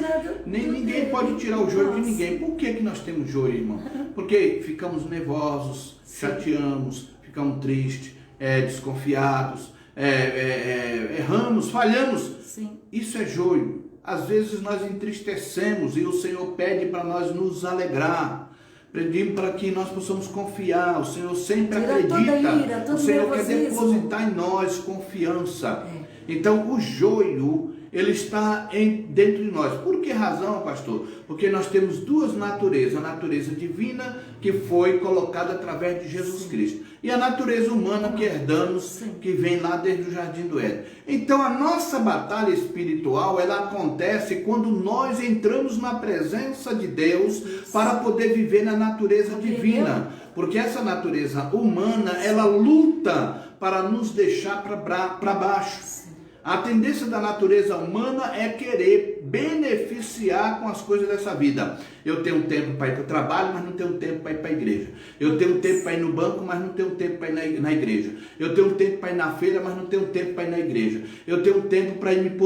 Ninguém pode tirar o joio de ninguém. Por que nós temos joio, irmão? Porque ficamos nervosos, chateamos, ficamos tristes, desconfiados, erramos, falhamos. Sim. Isso é joio. Às vezes nós entristecemos e o Senhor pede para nós nos alegrar. Pedimos para que nós possamos confiar. O Senhor sempre acredita. O Senhor quer depositar em nós confiança. Então o joio, ele está dentro de nós. Por que razão, pastor? Porque nós temos duas naturezas. A natureza divina, que foi colocada através de Jesus Cristo. E a natureza humana que herdamos, que vem lá desde o Jardim do Éden. Então a nossa batalha espiritual, ela acontece quando nós entramos na presença de Deus para poder viver na natureza divina. Porque essa natureza humana, ela luta para nos deixar para baixo. A tendência da natureza humana é querer beneficiar com as coisas dessa vida. Eu tenho tempo para ir para o trabalho, mas não tenho tempo para ir para a igreja. Eu tenho tempo para ir no banco, mas não tenho tempo para ir na igreja. Eu tenho tempo para ir na feira, mas não tenho tempo para ir na igreja. Eu tenho tempo para ir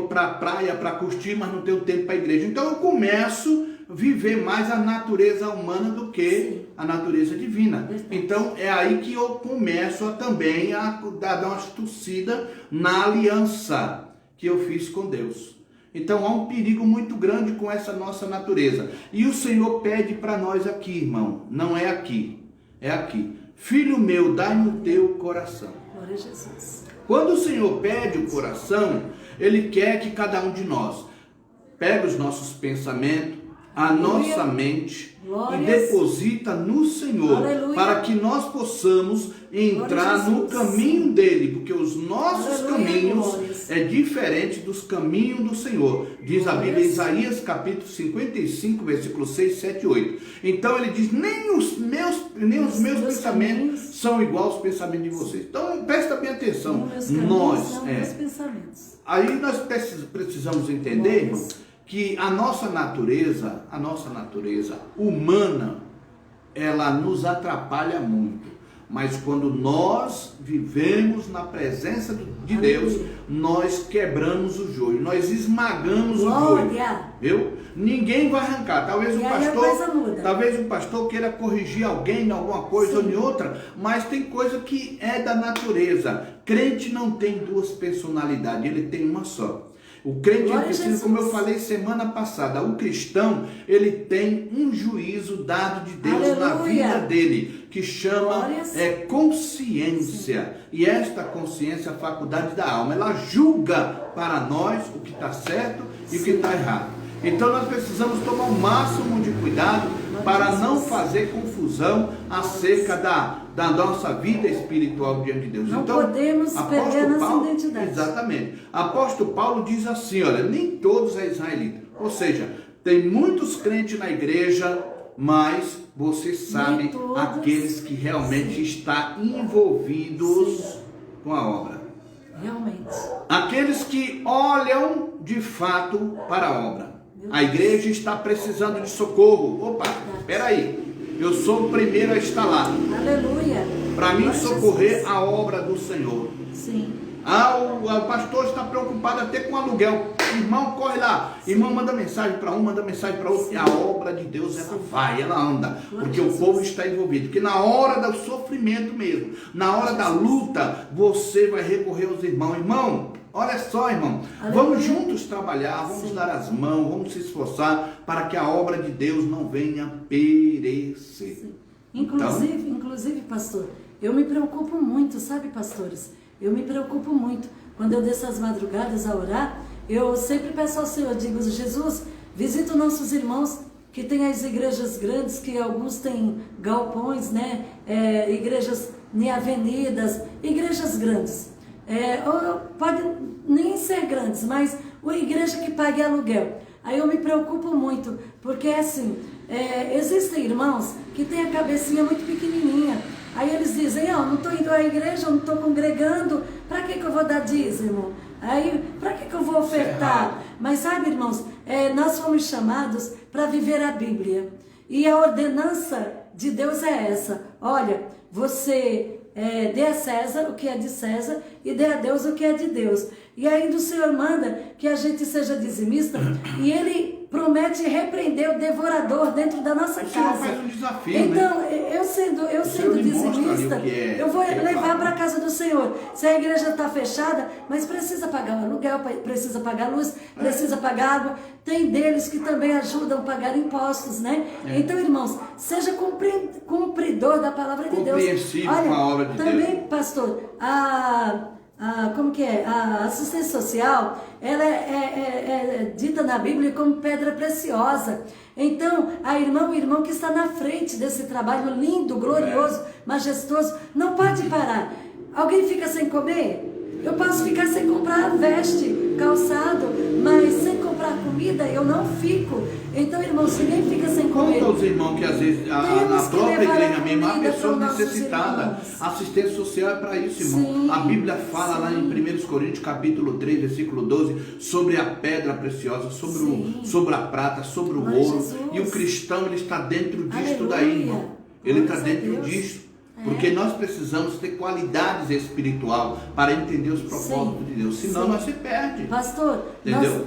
para a praia, para curtir, mas não tenho tempo para a igreja. Então eu começo a viver mais a natureza humana do que a natureza divina. Então é aí que eu começo também a dar uma torcida na aliança que eu fiz com Deus. Então há um perigo muito grande com essa nossa natureza. E o Senhor pede para nós aqui, irmão, não é aqui, é aqui. Filho meu, dai-me o teu coração. Glória a Jesus. Quando o Senhor pede o coração, Ele quer que cada um de nós pegue os nossos pensamentos, a nossa mente, e deposita no Senhor. Aleluia. Para que nós possamos entrar no caminho dele, porque os nossos caminhos é diferente dos caminhos do Senhor. Diz a Bíblia, Isaías capítulo 55, versículo 6, 7 e 8. Então ele diz, nem os meus pensamentos são iguais aos pensamentos de vocês. Então presta bem atenção. Meus pensamentos. Aí nós precisamos entender, irmão, que a nossa natureza humana, ela nos atrapalha muito. Mas quando nós vivemos na presença de Deus, nós quebramos o joio, nós esmagamos o joio. Viu? Ninguém vai arrancar. Talvez o pastor queira corrigir alguém em alguma coisa ou em outra, mas tem coisa que é da natureza. Crente não tem duas personalidades, ele tem uma só. O crente precisa, como eu falei semana passada, o cristão, ele tem um juízo dado de Deus na vida dele, que chama consciência. E esta consciência é a faculdade da alma. Ela julga para nós o que está certo e o que está errado. Então nós precisamos tomar o máximo de cuidado para não fazer confusão acerca da nossa vida espiritual diante de Deus. Não então, podemos perder nossa identidade. Exatamente. Apóstolo Paulo diz assim, olha, nem todos é israelita. Ou seja, tem muitos crentes na igreja, mas você sabe aqueles que realmente estão envolvidos com a obra. Realmente. Aqueles que olham de fato para a obra. A igreja está precisando de socorro. Opa, espera aí. Eu sou o primeiro a estar lá. Aleluia. Para mim socorrer a obra do Senhor. Sim. O pastor está preocupado até com aluguel. Irmão, corre lá. Irmão, manda mensagem para um, manda mensagem para outro. E a obra de Deus, ela vai, ela anda. Porque o povo está envolvido. Porque na hora do sofrimento mesmo, na hora da luta, você vai recorrer aos irmãos. Irmão, olha só, irmão. Vamos juntos trabalhar, vamos dar as mãos, vamos se esforçar para que a obra de Deus não venha perecer. Inclusive, pastor, eu me preocupo muito, sabe, pastores? Eu me preocupo muito. Quando eu desço as madrugadas a orar, eu sempre peço ao Senhor, digo, Jesus, visita os nossos irmãos que tem as igrejas grandes, que alguns têm galpões, né? Igrejas em avenidas, igrejas grandes. Pode nem ser grandes, mas uma igreja que pague aluguel. Aí eu me preocupo muito, porque assim, existem irmãos que têm a cabecinha muito pequenininha. Aí eles dizem, não estou indo à igreja, eu não estou congregando, para que eu vou dar dízimo? Aí, para que eu vou ofertar? Mas sabe, irmãos, nós fomos chamados para viver a Bíblia. E a ordenança de Deus é essa. Olha, você dê a César o que é de César e dê a Deus o que é de Deus. E ainda o Senhor manda que a gente seja dizimista e Ele promete repreender o devorador dentro da nossa casa. Faz um desafio, então, né? eu sendo dizimista, eu vou levar para a casa do Senhor. Se a igreja está fechada, mas precisa pagar o aluguel, precisa pagar a luz, precisa pagar água. Tem deles que também ajudam a pagar impostos, né? Então, irmãos, seja cumpridor da palavra de Deus. Compreensível com a obra de Deus. Também, pastor, como que é? A assistência social, ela é dita na Bíblia como pedra preciosa. Então, o irmão que está na frente desse trabalho lindo, glorioso, majestoso, não pode parar. Alguém fica sem comer? Eu posso ficar sem comprar veste, calçado, mas sem comprar comida eu não fico. Então, irmãos, ninguém fica sem comer. Conta aos irmãos que às vezes na própria igreja mesmo há pessoas necessitadas. Assistência social é para isso, irmão. Sim, a Bíblia fala lá em 1 Coríntios capítulo 3, versículo 12, sobre a pedra preciosa, sobre a prata, sobre o ouro. Jesus. E o cristão, ele está dentro disso daí, irmão. Ele está dentro disso. Porque nós precisamos ter qualidades espiritual para entender os propósitos de Deus. Senão nós se perde. Pastor,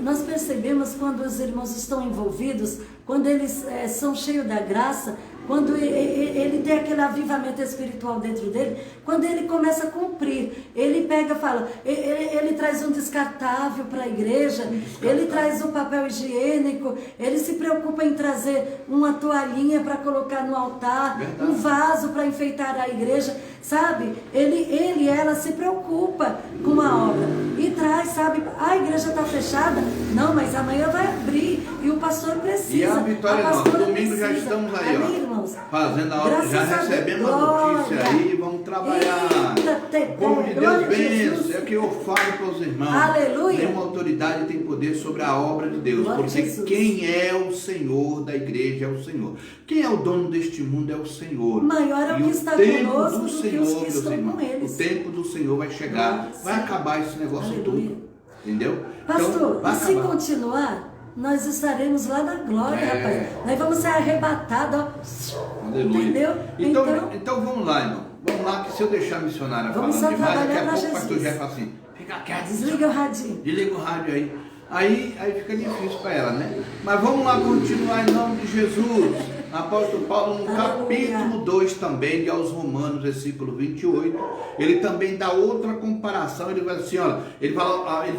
nós percebemos quando os irmãos estão envolvidos, quando eles são cheios da graça, quando ele tem aquele avivamento espiritual dentro dele, quando ele começa a cumprir, ele pega, fala, ele traz um descartável para a igreja, ele traz um papel higiênico, ele se preocupa em trazer uma toalhinha para colocar no altar, um vaso para enfeitar a igreja, sabe? Ela se preocupa com a obra e traz, sabe? A igreja está fechada? Não, mas amanhã vai abrir e o pastor precisa. E a vitória nossa, domingo já estamos aí, ó. Irmãos, fazendo a obra, já recebemos a notícia aí, vamos trabalhar. O povo de Deus vence, é o que eu falo para os irmãos. Aleluia. Nenhuma autoridade tem poder sobre a obra de Deus, porque quem é o Senhor da igreja é o Senhor. Quem é o dono deste mundo é o Senhor. Maior é o que está conosco do que os que estão com eles. O tempo do Senhor vai chegar, vai acabar esse negócio tudo. Entendeu? Pastor, então, se continuar, nós estaremos lá na glória, rapaz. Nós vamos ser arrebatados, ó. Aleluia. Entendeu? Então vamos lá, irmão. Vamos lá, que se eu deixar a missionária falando demais, daqui a pouco o pastor já fala assim, fica quieto. Desliga o radinho. Desliga o rádio aí. Aí fica difícil para ela, né? Mas vamos lá continuar em nome de Jesus. Apóstolo Paulo, no capítulo 2 também, de aos Romanos, versículo 28, ele também dá outra comparação. Ele vai assim, olha, ele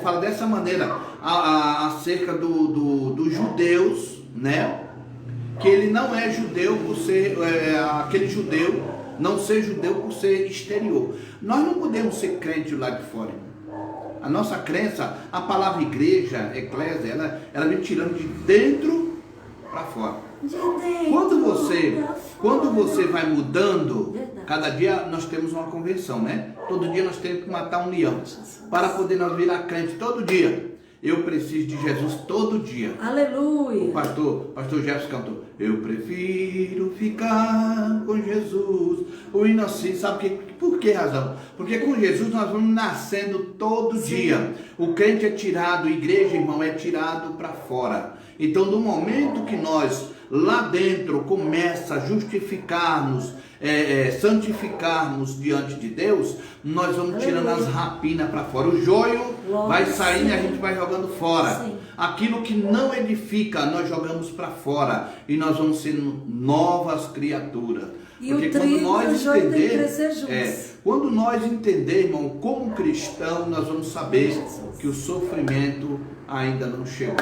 fala dessa maneira acerca dos judeus, né? Que ele não é judeu por ser aquele judeu, não ser judeu por ser exterior. Nós não podemos ser crente lá de fora. A nossa crença, a palavra igreja, eclésia, ela vem tirando de dentro para fora. Quando você vai mudando, cada dia nós temos uma convenção, né? Todo dia nós temos que matar um leão para poder nós virar crente todo dia. Eu preciso de Jesus todo dia. Aleluia. O pastor Jefferson cantou, eu prefiro ficar com Jesus. O inocente, sabe por que razão? Porque com Jesus nós vamos nascendo todo dia. O crente é tirado, a igreja, irmão, é tirado para fora. Então, no momento que nós lá dentro começa a justificarmos, santificarmos diante de Deus, nós vamos tirando as rapinas para fora. O joio vai saindo e a gente vai jogando fora. Sim. Aquilo que não edifica, nós jogamos para fora. E nós vamos sendo novas criaturas. E porque o trigo e o joio tem que crescer juntos. Quando nós entender, irmão, como cristão, nós vamos saber que o sofrimento ainda não chegou.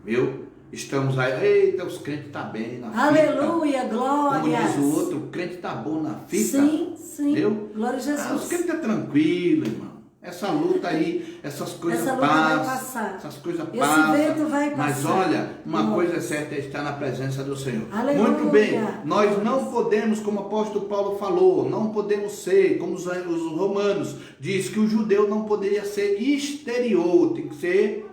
Viu? Estamos aí, eita, os crentes estão bem na fita. Aleluia, glória. Como diz o outro, o crente está bom na fita. Sim, viu? Glória a Jesus. Os crentes estão tranquilos, irmão. Essa luta aí, essas coisas vai passar. Essas coisas Esse passam. vento vai passar. Mas olha, uma coisa certa é estar na presença do Senhor. Aleluia. Muito bem, nós não podemos, como o apóstolo Paulo falou, não podemos ser, como os romanos, diz que o judeu não poderia ser exterior, tem que ser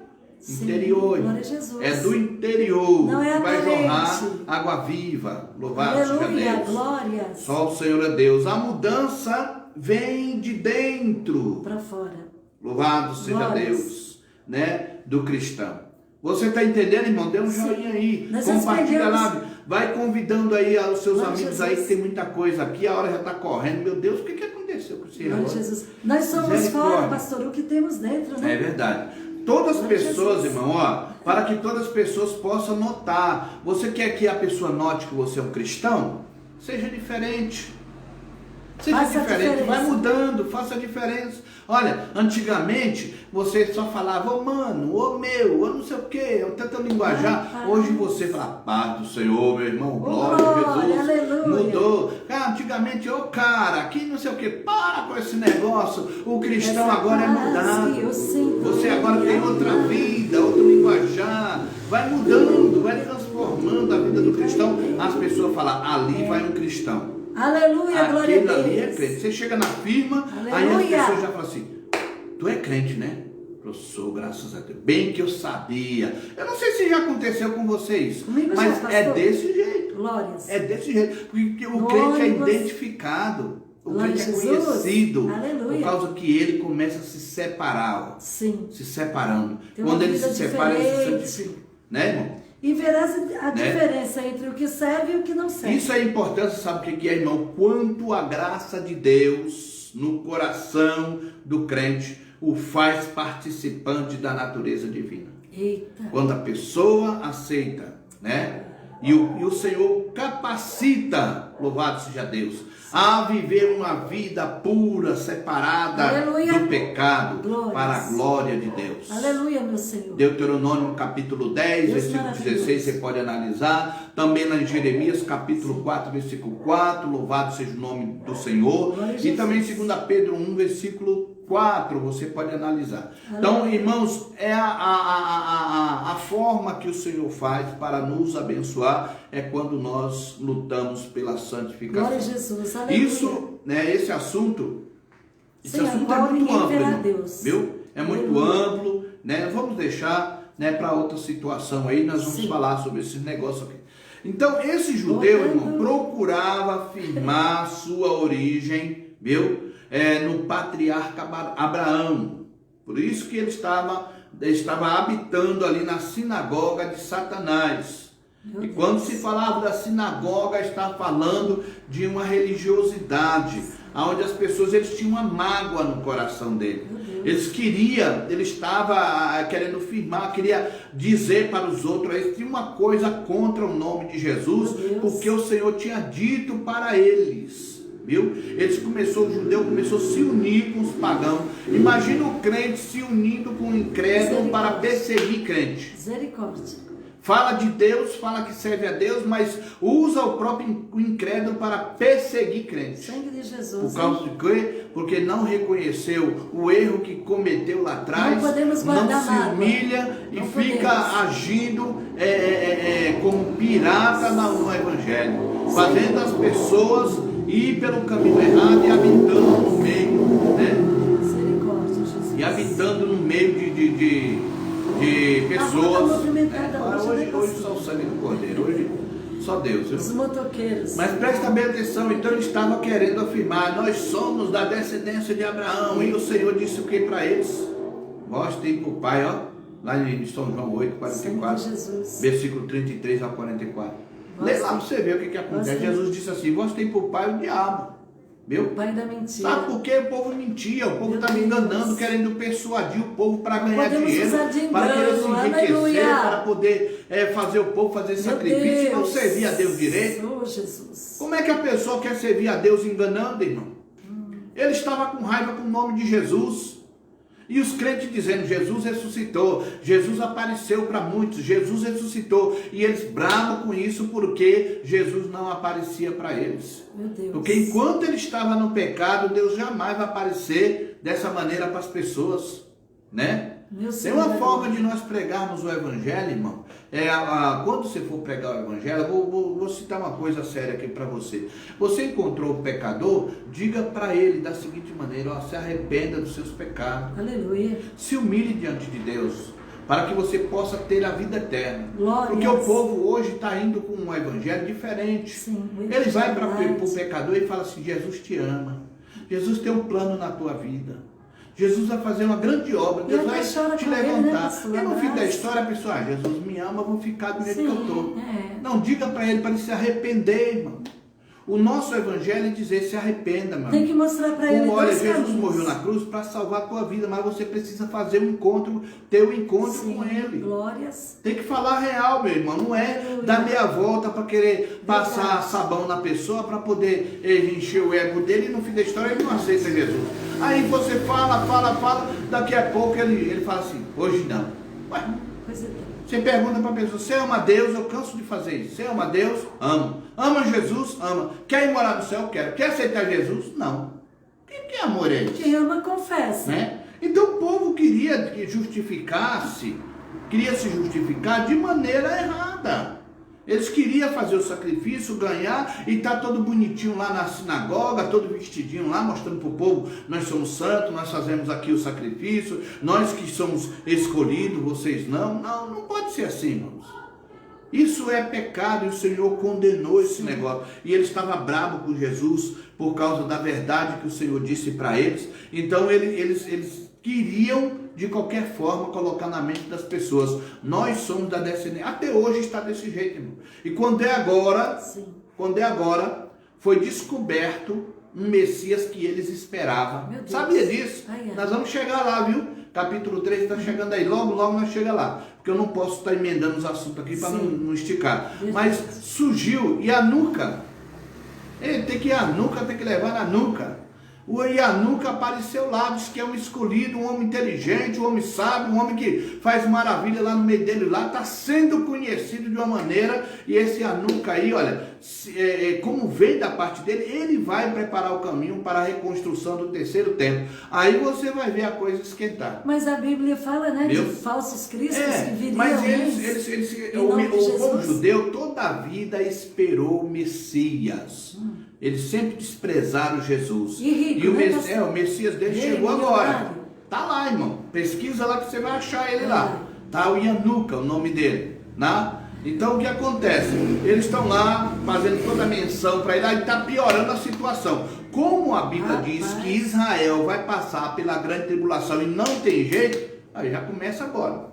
interior. Glória a Jesus. É do interior não que vai aparente. Jorrar água viva. Louvado seja Deus. Glória. Só o Senhor é Deus. A mudança vem de dentro para fora. Louvado seja Glórias. Deus, né? Do cristão. Você está entendendo, irmão? Dê um joinha aí. Nós Compartilha pegamos... lá. Vai convidando aí os seus Glória amigos Jesus. aí, que tem muita coisa aqui. A hora já está correndo. Meu Deus, o que aconteceu com esse Glória a irmão? Jesus. Nós somos fora, pastor, o que temos dentro, né? É verdade. Todas as Glória a pessoas, Jesus. irmão, ó, para que todas as pessoas possam notar. Você quer que a pessoa note que você é um cristão? Seja diferente. Seja Faça a diferente, vai diferença. mudando, faça a diferença. Olha, antigamente você só falava, ô mano, ô meu, ô não sei o que, tenta linguajar. Hoje você fala, paz do Senhor, meu irmão, glória a Jesus. Aleluia. Mudou. Antigamente, ô cara, aqui não sei o que, para com esse negócio. O cristão Essa agora é paz mudado. que eu sinto. Você agora tem outra vida, outro linguajar. Vai mudando, vai transformando a vida do cristão. As pessoas falam, ali vai um cristão. Aleluia, glória a Aquele ali é Deus. crente. Você chega na firma, aí Aleluia. as pessoas já falam assim, tu é crente, né? Eu sou, graças a Deus. Bem que eu sabia. Eu não sei se já aconteceu com vocês, Comigo já, mas é pastor. desse jeito. Glórias. É desse jeito. Porque o Glórias. crente é identificado. O Glória crente é a Jesus. conhecido. Aleluia. Por causa que ele começa a se separar. Ó, Sim. se separando. Tem uma Quando ele vida se separa, ele se diferente. santifica. Né, irmão? E verás a diferença entre o que serve e o que não serve. Isso é importante, sabe o que é, irmão? Quanto a graça de Deus no coração do crente o faz participante da natureza divina. Eita. Quando a pessoa aceita, né? E o Senhor capacita, louvado seja Deus, a viver uma vida pura, separada Aleluia. do pecado, Glórias. para a glória de Deus. Aleluia, meu Senhor. Deuteronômio capítulo 10, Deus versículo maravilhoso. 16, você pode analisar. Também lá em Jeremias capítulo 4, versículo 4, louvado seja o nome do Senhor. Glória a E Jesus. também 2 Pedro 1, versículo 4, você pode analisar. Então, irmãos, é a forma que o Senhor faz para nos abençoar é quando nós lutamos pela santificação. Glória a Jesus. Aleluia. Isso, né, esse assunto Sem a é qual muito ninguém amplo, verá irmão, Deus. viu? É muito Aleluia. amplo, né? Vamos deixar, né, para outra situação aí, nós vamos Sim. falar sobre esse negócio aqui. Então, esse judeu, Voltando. irmão, procurava afirmar sua origem, viu? No patriarca Abraão. Por isso que ele estava habitando ali na sinagoga de Satanás. Meu E Deus. quando se falava da sinagoga, está falando de uma religiosidade, onde as pessoas eles tinham uma mágoa no coração dele. Ele estava querendo firmar, queria dizer para os outros, eles tinham uma coisa contra o nome de Jesus, porque o Senhor tinha dito para eles. Viu? O judeu começou a se unir com os pagãos. Imagina o crente se unindo com o incrédulo para perseguir crente. Misericórdia. Fala de Deus, fala que serve a Deus, mas usa o próprio incrédulo para perseguir crente. Sangue de Jesus. Por causa de quê? Porque não reconheceu o erro que cometeu lá atrás, Não podemos guardar não se mágoa. humilha e Não fica podemos. agindo como pirata no evangelho, fazendo as pessoas ir pelo caminho errado e habitando no meio, né? Misericórdia, Jesus. E habitando no meio de pessoas. movimentada hoje, Hoje só o sangue do Cordeiro, hoje só Deus. Viu? Os motoqueiros. Mas presta bem atenção, então ele estava querendo afirmar, nós somos da descendência de Abraão, e o Senhor disse o que para eles? Mostrem para o Pai, ó, lá em São João 8, 44, Sangue de Jesus. versículo 33 a 44. Lê lá para você ver o que acontece. Mostrem. Jesus disse assim, mostrem para o Pai o diabo, viu? Pai da mentira. Sabe por quê? O povo mentia, o povo Meu está me enganando, Deus. querendo persuadir o povo para Não ganhar podemos dinheiro, usar de para querer se engano, enriquecer, aleluia. para poder fazer o povo fazer Meu sacrifício e não Deus. servir a Deus direito. Oh, Jesus. Como é que a pessoa quer servir a Deus enganando, irmão? Ele estava com raiva com o nome de Jesus. E os crentes dizendo, Jesus ressuscitou, Jesus apareceu para muitos, Jesus ressuscitou. E eles bravos com isso porque Jesus não aparecia para eles. Meu Deus. Porque enquanto ele estava no pecado, Deus jamais vai aparecer dessa maneira para as pessoas, né? Meu Tem Senhor, uma forma de nós pregarmos o evangelho, irmão. Quando você for pregar o evangelho, vou citar uma coisa séria aqui para você. Você encontrou o pecador, diga para ele da seguinte maneira, ó, se arrependa dos seus pecados. Aleluia. Se humilhe diante de Deus, para que você possa ter a vida eterna. Glórias. Porque o povo hoje está indo com um evangelho diferente. Sim, Ele vai para verdade. o pecador e fala assim, Jesus te ama. Jesus tem um plano na tua vida. Jesus vai fazer uma grande obra, Deus vai te levantar. Ele, e no fim da história, a pessoa, Jesus me ama, eu vou ficar do jeito que eu estou. Não, diga para ele se arrepender, irmão. O nosso evangelho é dizer, se arrependa, mano. Tem que mostrar para ele. Olha, Jesus morreu na cruz para salvar a tua vida, mas você precisa fazer um encontro, ter um encontro com ele. Glórias. Tem que falar real, meu irmão. Não é dar meia volta para querer passar sabão na pessoa para poder encher o ego dele e no fim da história ele não aceita Jesus. Aí você fala, daqui a pouco ele fala assim, hoje não. Ué, você pergunta para a pessoa, você ama Deus? Eu canso de fazer isso. Você ama Deus? Amo. Ama Jesus? Ama. Quer ir morar no céu? Quero. Quer aceitar Jesus? Não. Que amor é esse? Quem ama, confessa. Né? Então o povo queria se justificar de maneira errada. Eles queriam fazer o sacrifício, ganhar e estar todo bonitinho lá na sinagoga, todo vestidinho lá, mostrando para o povo, nós somos santos, nós fazemos aqui o sacrifício, nós que somos escolhidos, vocês não. Não pode ser assim, irmãos. Isso é pecado e o Senhor condenou esse negócio. E ele estava bravo com Jesus por causa da verdade que o Senhor disse para eles. Então eles queriam de qualquer forma colocar na mente das pessoas, nós somos da descendência. Até hoje está desse jeito, irmão. E quando é agora, foi descoberto um Messias que eles esperavam. Sabia disso? Nós vamos chegar lá, viu? Capítulo 3 está chegando aí, logo nós chegamos lá. Porque eu não posso estar emendando os assuntos aqui para não esticar. Mas surgiu Yanuca. Tem que levar na nuca. O Yanuca apareceu lá, diz que é um escolhido, um homem inteligente, um homem sábio, um homem que faz maravilha lá no meio dele, lá está sendo conhecido de uma maneira, e esse Yanuca aí, olha, como veio da parte dele, ele vai preparar o caminho para a reconstrução do terceiro templo. Aí você vai ver a coisa esquentar. Mas a Bíblia fala, né, de falsos cristos que viriam. Mas o povo judeu toda a vida esperou o Messias. Eles sempre desprezaram Jesus. E o Messias dele chegou agora. Tá lá, irmão. Pesquisa lá que você vai achar ele lá. Tá o Yanuca, o nome dele. Né? Então o que acontece? Eles estão lá fazendo toda a menção para ele. Aí está piorando a situação. Como a Bíblia diz que Israel vai passar pela grande tribulação e não tem jeito, aí já começa agora.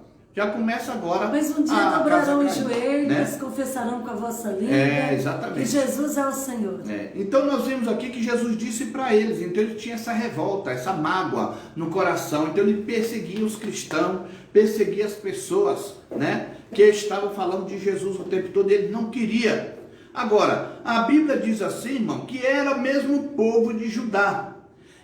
Mas um dia dobrarão os joelhos, né? Confessarão com a vossa língua. Exatamente. Que Jesus é o Senhor. Então nós vimos aqui que Jesus disse para eles, então ele tinha essa revolta, essa mágoa no coração, então ele perseguia os cristãos, perseguia as pessoas, né? Que estavam falando de Jesus o tempo todo, ele não queria. Agora, a Bíblia diz assim, irmão, que era mesmo o povo de Judá.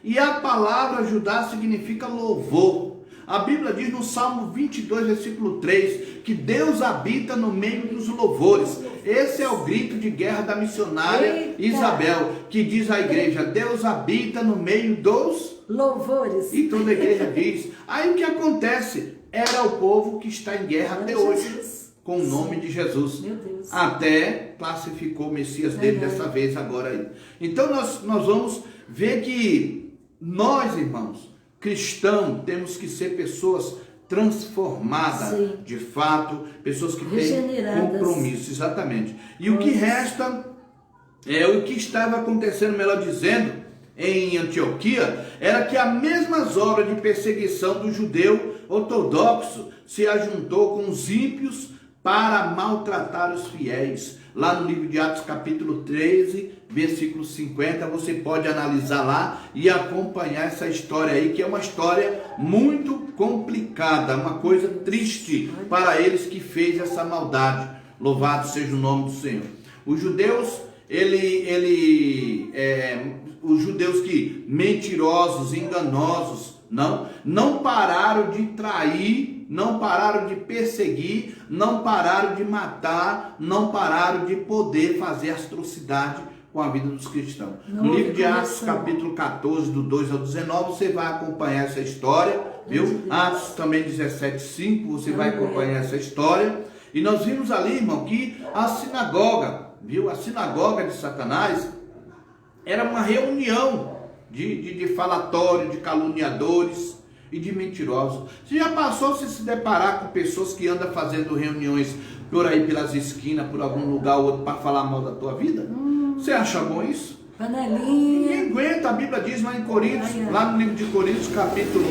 E a palavra Judá significa louvor. A Bíblia diz no Salmo 22, versículo 3, que Deus habita no meio dos louvores. Esse é o grito de guerra da missionária Isabel, que diz à igreja, Deus habita no meio dos louvores. E toda a igreja diz. Aí o que acontece? Era o povo que está em guerra até hoje, com o nome de Jesus. Meu Deus. Até classificou o Messias dele dessa vez agora aí. Então nós vamos ver que nós, irmãos, cristãos, temos que ser pessoas transformadas, de fato, pessoas que têm compromisso, exatamente. E o que resta é o que estava acontecendo, melhor dizendo, em Antioquia, era que as mesmas obras de perseguição do judeu ortodoxo se ajuntou com os ímpios para maltratar os fiéis. Lá no livro de Atos capítulo 13, versículo 50, você pode analisar lá e acompanhar essa história aí, que é uma história muito complicada, uma coisa triste para eles que fez essa maldade. Louvado seja o nome do Senhor. Os judeus, os judeus que mentirosos, enganosos, não pararam de trair, não pararam de perseguir, não pararam de matar, não pararam de poder fazer atrocidade com a vida dos cristãos. No livro de Atos, capítulo 14, do 2 ao 19, você vai acompanhar essa história, viu? Atos também 17:5, você vai acompanhar essa história. E nós vimos ali, irmão, que a sinagoga, viu? A sinagoga de Satanás era uma reunião de falatório, de caluniadores e de mentirosos. Você já passou a se deparar com pessoas que andam fazendo reuniões por aí pelas esquinas, por algum lugar ou outro, para falar mal da tua vida? Você acha bom isso? Panelinha. Ninguém aguenta, a Bíblia diz lá em Coríntios, lá no livro de Coríntios, capítulo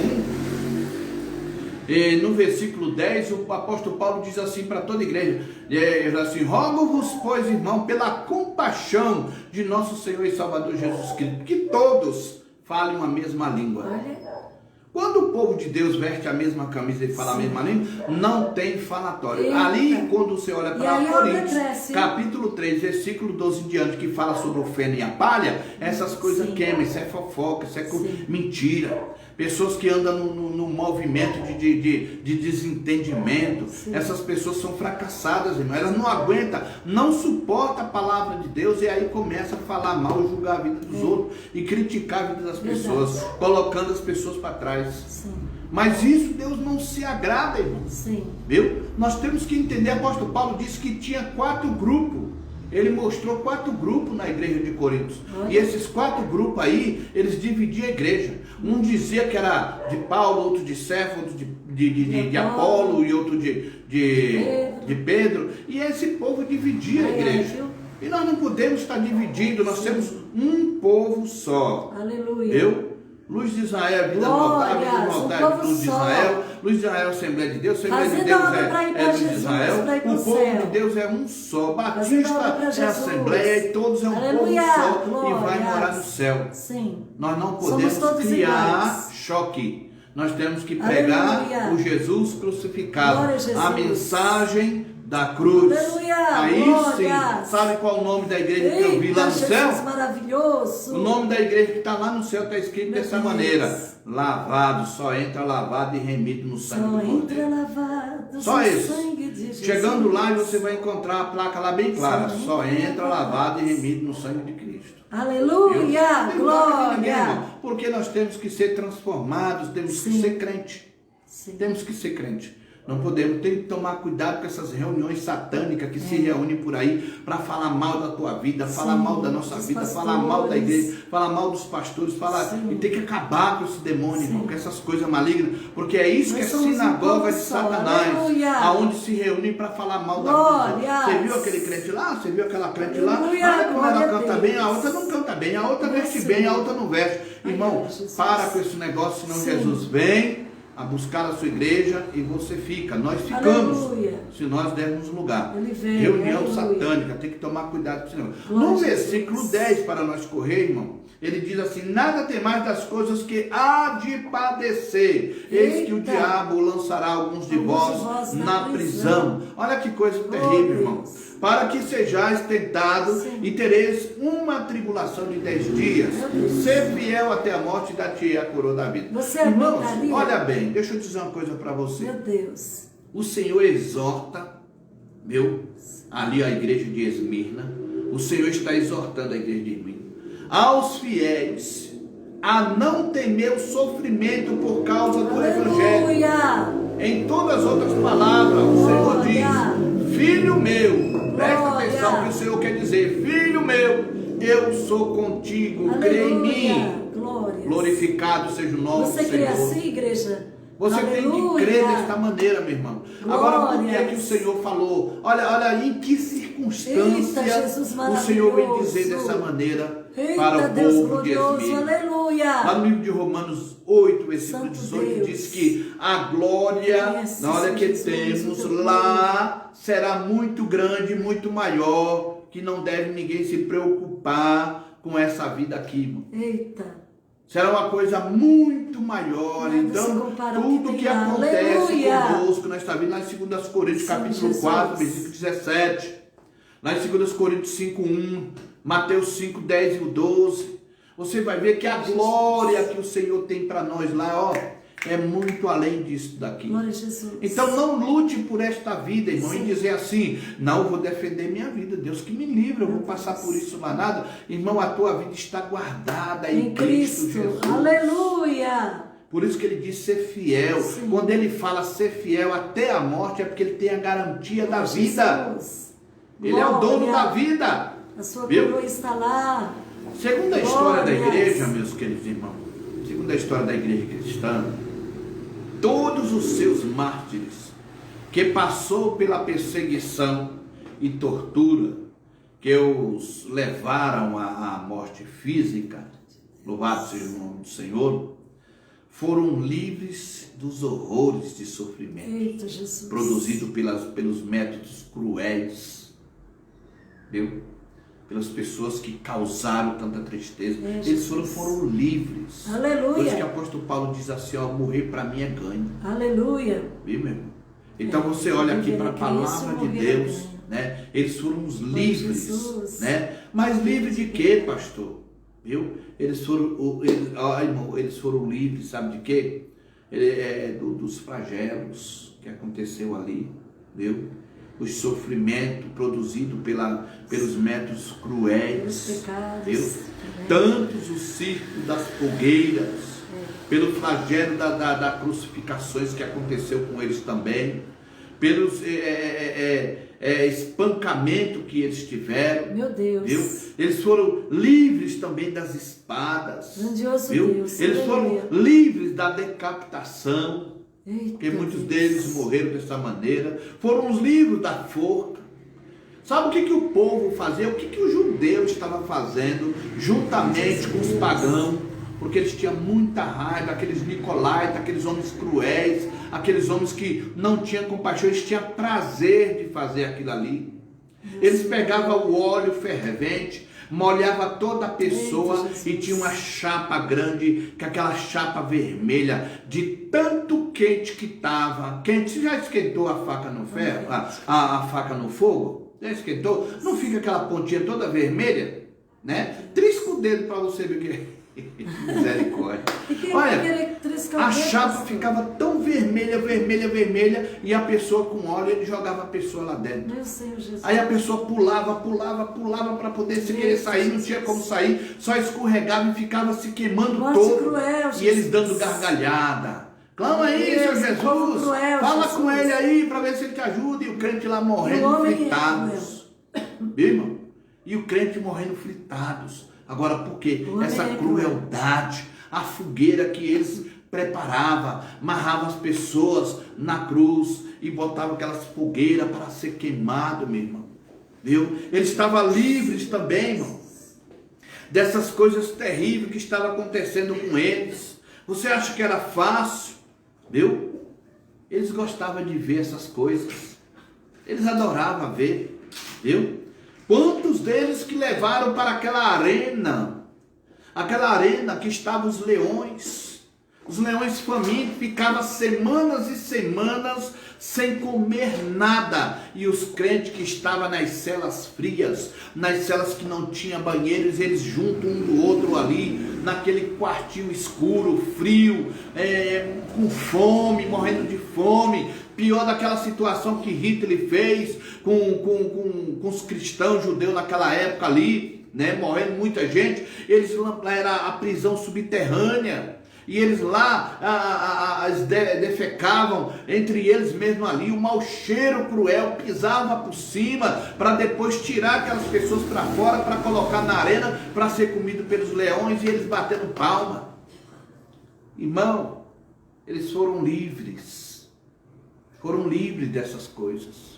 1, no versículo 10, o apóstolo Paulo diz assim para toda a igreja, ele diz assim: rogo-vos, pois, irmão, pela compaixão de nosso Senhor e Salvador Jesus Cristo, que todos falem uma mesma língua. Olha. Quando o povo de Deus veste a mesma camisa e fala a mesma língua, não tem falatório. Eita. Ali, quando você olha para Coríntios, cresce, capítulo 3, versículo 12 em diante, que fala sobre o feno e a palha, essas coisas Sim. queimam, isso é fofoca, isso é Sim. mentira. Pessoas que andam no movimento de desentendimento, Sim. essas pessoas são fracassadas, irmão. Elas não aguentam, não suportam a palavra de Deus, e aí começa a falar mal, julgar a vida dos outros e criticar a vida das pessoas, colocando as pessoas para trás. Sim. Mas isso Deus não se agrada, irmão. Sim. Viu? Nós temos que entender, o apóstolo Paulo disse que tinha 4 grupos. Ele mostrou 4 grupos na igreja de Coríntios. Olha. E esses 4 grupos aí, eles dividiam a igreja. Um dizia que era de Paulo, outro de Cefo, outro de Apolo e outro de Pedro. E esse povo dividia a igreja. E nós não podemos estar divididos, nós temos um povo só. Aleluia. Eu, Luz de Israel, vida voltada, vida voltada, Luz de Israel, Luz de Israel, Assembleia de Deus, Assembleia de Deus é Luz de Israel, o povo de Deus é um só, Batista é Assembleia e todos é um povo só e vai morar no céu. Sim. Nós não podemos criar choque, nós temos que pregar o Jesus crucificado, a mensagem da cruz. Aleluia, aí glória. Sim, sabe qual é o nome da igreja que eu vi lá no céu? Maravilhoso. O nome da igreja que está lá no céu está escrito dessa maneira: lavado, só entra lavado e remido no sangue do Cordeiro. Só entra lavado só isso. Sangue de Jesus. Chegando lá, você vai encontrar a placa lá bem clara: só entra lavado e remido no sangue de Cristo. Aleluia, glória. Porque nós temos que ser transformados, temos que ser crente. Sim. Temos que ser crente. Não podemos, tem que tomar cuidado com essas reuniões satânicas que se reúnem por aí para falar mal da tua vida, falar mal da nossa vida, falar mal da igreja, falar mal dos pastores, e tem que acabar com esse demônio, irmão, com essas coisas malignas, porque é isso que é sinagoga de Satanás, aonde se reúnem para falar mal da vida. Você viu aquele crente lá? Você viu aquela crente lá? Olha como ela canta bem, a outra não canta bem, a outra veste bem, a outra não veste. Irmão, para com esse negócio, senão Jesus vem a buscar a sua igreja e você fica. Nós ficamos, se nós dermos lugar. Reunião satânica, tem que tomar cuidado com isso. No versículo 10, para nós correr, irmão, ele diz assim: nada tem mais das coisas que há de padecer. Eis que o diabo lançará alguns de vós na prisão. Olha que coisa terrível, irmão. Para que sejais tentados e tereis uma tribulação de 10 dias. Ser fiel até a morte e dar-te a coroa da vida. Irmãos, olha bem, deixa eu dizer uma coisa para você. Meu Deus. O Senhor exorta, ali a igreja de Esmirna. O Senhor está exortando a igreja de Esmirna aos fiéis a não temer o sofrimento por causa do Evangelho. Em todas as outras palavras, o Senhor diz: filho meu, presta atenção que o Senhor quer dizer: filho meu, eu sou contigo, crê em mim. Glorificado seja o nome do Senhor. Você crê assim, igreja? Você tem que crer desta maneira, meu irmão. Agora, por que é que o Senhor falou? Olha em que circunstância o Senhor vem dizer dessa maneira para o povo de Esmirna. Lá no livro de Romanos 8, versículo 18, diz que a glória, na hora que temos lá, será muito grande, muito maior, que não deve ninguém se preocupar com essa vida aqui, irmão. Eita! Será uma coisa muito maior. Então, tudo que acontece conosco nesta vida, lá em 2 Coríntios, capítulo 4, versículo 17, lá em 2 Coríntios 5, 1, Mateus 5, 10 e 12, você vai ver que a glória que o Senhor tem para nós lá, é muito além disso daqui. Glória a Jesus. Então não lute por esta vida, irmão, e dizer assim: não, eu vou defender minha vida, Deus que me livre, eu vou passar por isso lá nada. Irmão, a tua vida está guardada em Cristo Jesus. Aleluia! Por isso que ele diz ser fiel. Sim. Quando ele fala ser fiel até a morte, é porque ele tem a garantia da vida. Ele é o dono da vida. A sua coroa está lá. Segundo a história da igreja, meus queridos irmãos, segundo a história da igreja cristã, todos os seus mártires que passou pela perseguição e tortura, que os levaram à morte física, louvado seja o nome do Senhor, foram livres dos horrores de sofrimento. Eita, Jesus. Produzido pelos métodos cruéis, viu? Pelas pessoas que causaram tanta tristeza. Eles foram livres. Aleluia. Por isso que o apóstolo Paulo diz assim, ó, morrer para mim é ganho. Aleluia. Viu, meu irmão? Então você olha aqui para a palavra de Deus, né? Eles foram os livres, né? Mas livres de quê, pastor? Viu? Eles foram livres, sabe de quê? Dos flagelos que aconteceu ali, viu? O sofrimento produzido pelos métodos cruéis, viu? Tantos o circo das fogueiras, pelo flagelo das crucificações que aconteceu com eles também, pelos espancamento que eles tiveram. Meu Deus. Viu? Eles foram livres também das espadas. Grandioso viu? Deus. Eles foram livres da decapitação. Eita, porque muitos Deus. deles morreram dessa maneira. Foram os livres da forca. Sabe o que o povo fazia? O que o judeu estava fazendo juntamente com os pagãos? Porque eles tinham muita raiva, aqueles nicolaítas, aqueles homens cruéis, aqueles homens que não tinham compaixão, eles tinham prazer de fazer aquilo ali. Eles pegavam o óleo fervente, molhava toda a pessoa e tinha uma chapa grande, com aquela chapa vermelha, de tanto quente que estava. Quente, você já esquentou a faca no ferro, a faca no fogo? Já esquentou? Não fica aquela pontinha toda vermelha, né? Trisca o dedo para você ver o que é. Misericórdia. Olha, a chapa ficava tão vermelha, e a pessoa com óleo, ele jogava a pessoa lá dentro. Meu Senhor Jesus. Aí a pessoa pulava para poder se querer sair, não tinha como sair, só escorregava e ficava se queimando todo. Cruel, e eles dando gargalhada. Clama aí, Senhor Jesus. Fala Jesus. Com ele aí para ver se ele te ajuda. E o crente lá morrendo fritados. Viu, irmão? E o crente morrendo fritados. Agora, por quê? Essa crueldade, a fogueira que eles preparavam, amarravam as pessoas na cruz e botavam aquelas fogueiras para ser queimado, meu irmão. Viu? Eles estavam livres também, irmão, dessas coisas terríveis que estavam acontecendo com eles. Você acha que era fácil? Viu? Eles gostavam de ver essas coisas. Eles adoravam ver. Viu? Quantos deles que levaram para aquela arena que estavam os leões famintos, ficavam semanas e semanas sem comer nada, e os crentes que estavam nas celas frias, nas celas que não tinham banheiros, eles juntos um do outro ali, naquele quartinho escuro, frio, com fome, morrendo de fome. Pior daquela situação que Hitler fez com os cristãos judeus naquela época ali, né, morrendo muita gente. Eles lá era a prisão subterrânea, e eles lá defecavam entre eles mesmo ali, o mau cheiro cruel pisava por cima para depois tirar aquelas pessoas para fora, para colocar na arena para ser comido pelos leões, e eles batendo palma. Irmão, eles foram livres dessas coisas,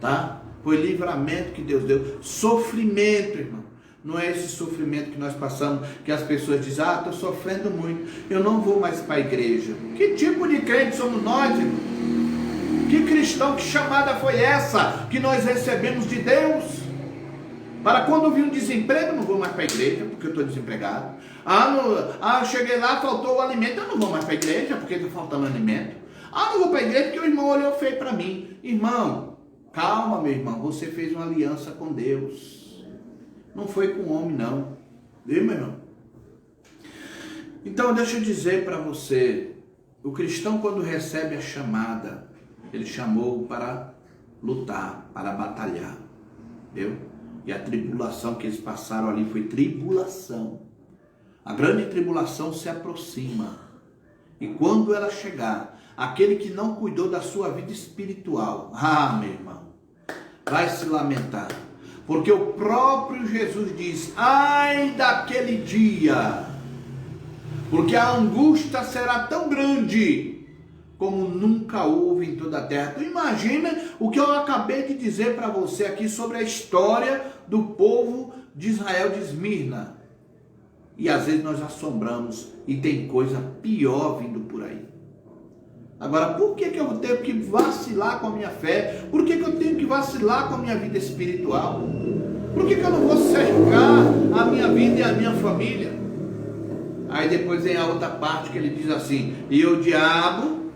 tá? Foi livramento que Deus deu. Sofrimento, irmão, não é esse sofrimento que nós passamos, que as pessoas dizem, estou sofrendo muito, eu não vou mais para a igreja. Que tipo de crente somos nós, irmão? Que cristão, que chamada foi essa que nós recebemos de Deus? Para quando vir um desemprego, não vou mais para a igreja, porque eu estou desempregado. Cheguei lá, faltou o alimento, eu não vou mais para a igreja, porque está faltando alimento. Não vou para a igreja porque o irmão olhou feio para mim. Irmão, calma, meu irmão, você fez uma aliança com Deus. Não foi com o homem, não. Viu, meu irmão? Então, deixa eu dizer para você, o cristão, quando recebe a chamada, ele chamou para lutar, para batalhar. Viu? E a tribulação que eles passaram ali foi tribulação. A grande tribulação se aproxima. E quando ela chegar, aquele que não cuidou da sua vida espiritual, meu irmão, vai se lamentar. Porque o próprio Jesus diz, ai daquele dia, porque a angústia será tão grande, como nunca houve em toda a terra. Tu imagina o que eu acabei de dizer para você aqui sobre a história do povo de Israel de Esmirna. E às vezes nós assombramos e tem coisa pior vindo por aí. Agora, por que eu tenho que vacilar com a minha fé? Por que eu tenho que vacilar com a minha vida espiritual? Por que eu não vou cercar a minha vida e a minha família? Aí depois vem a outra parte que ele diz assim: e o diabo,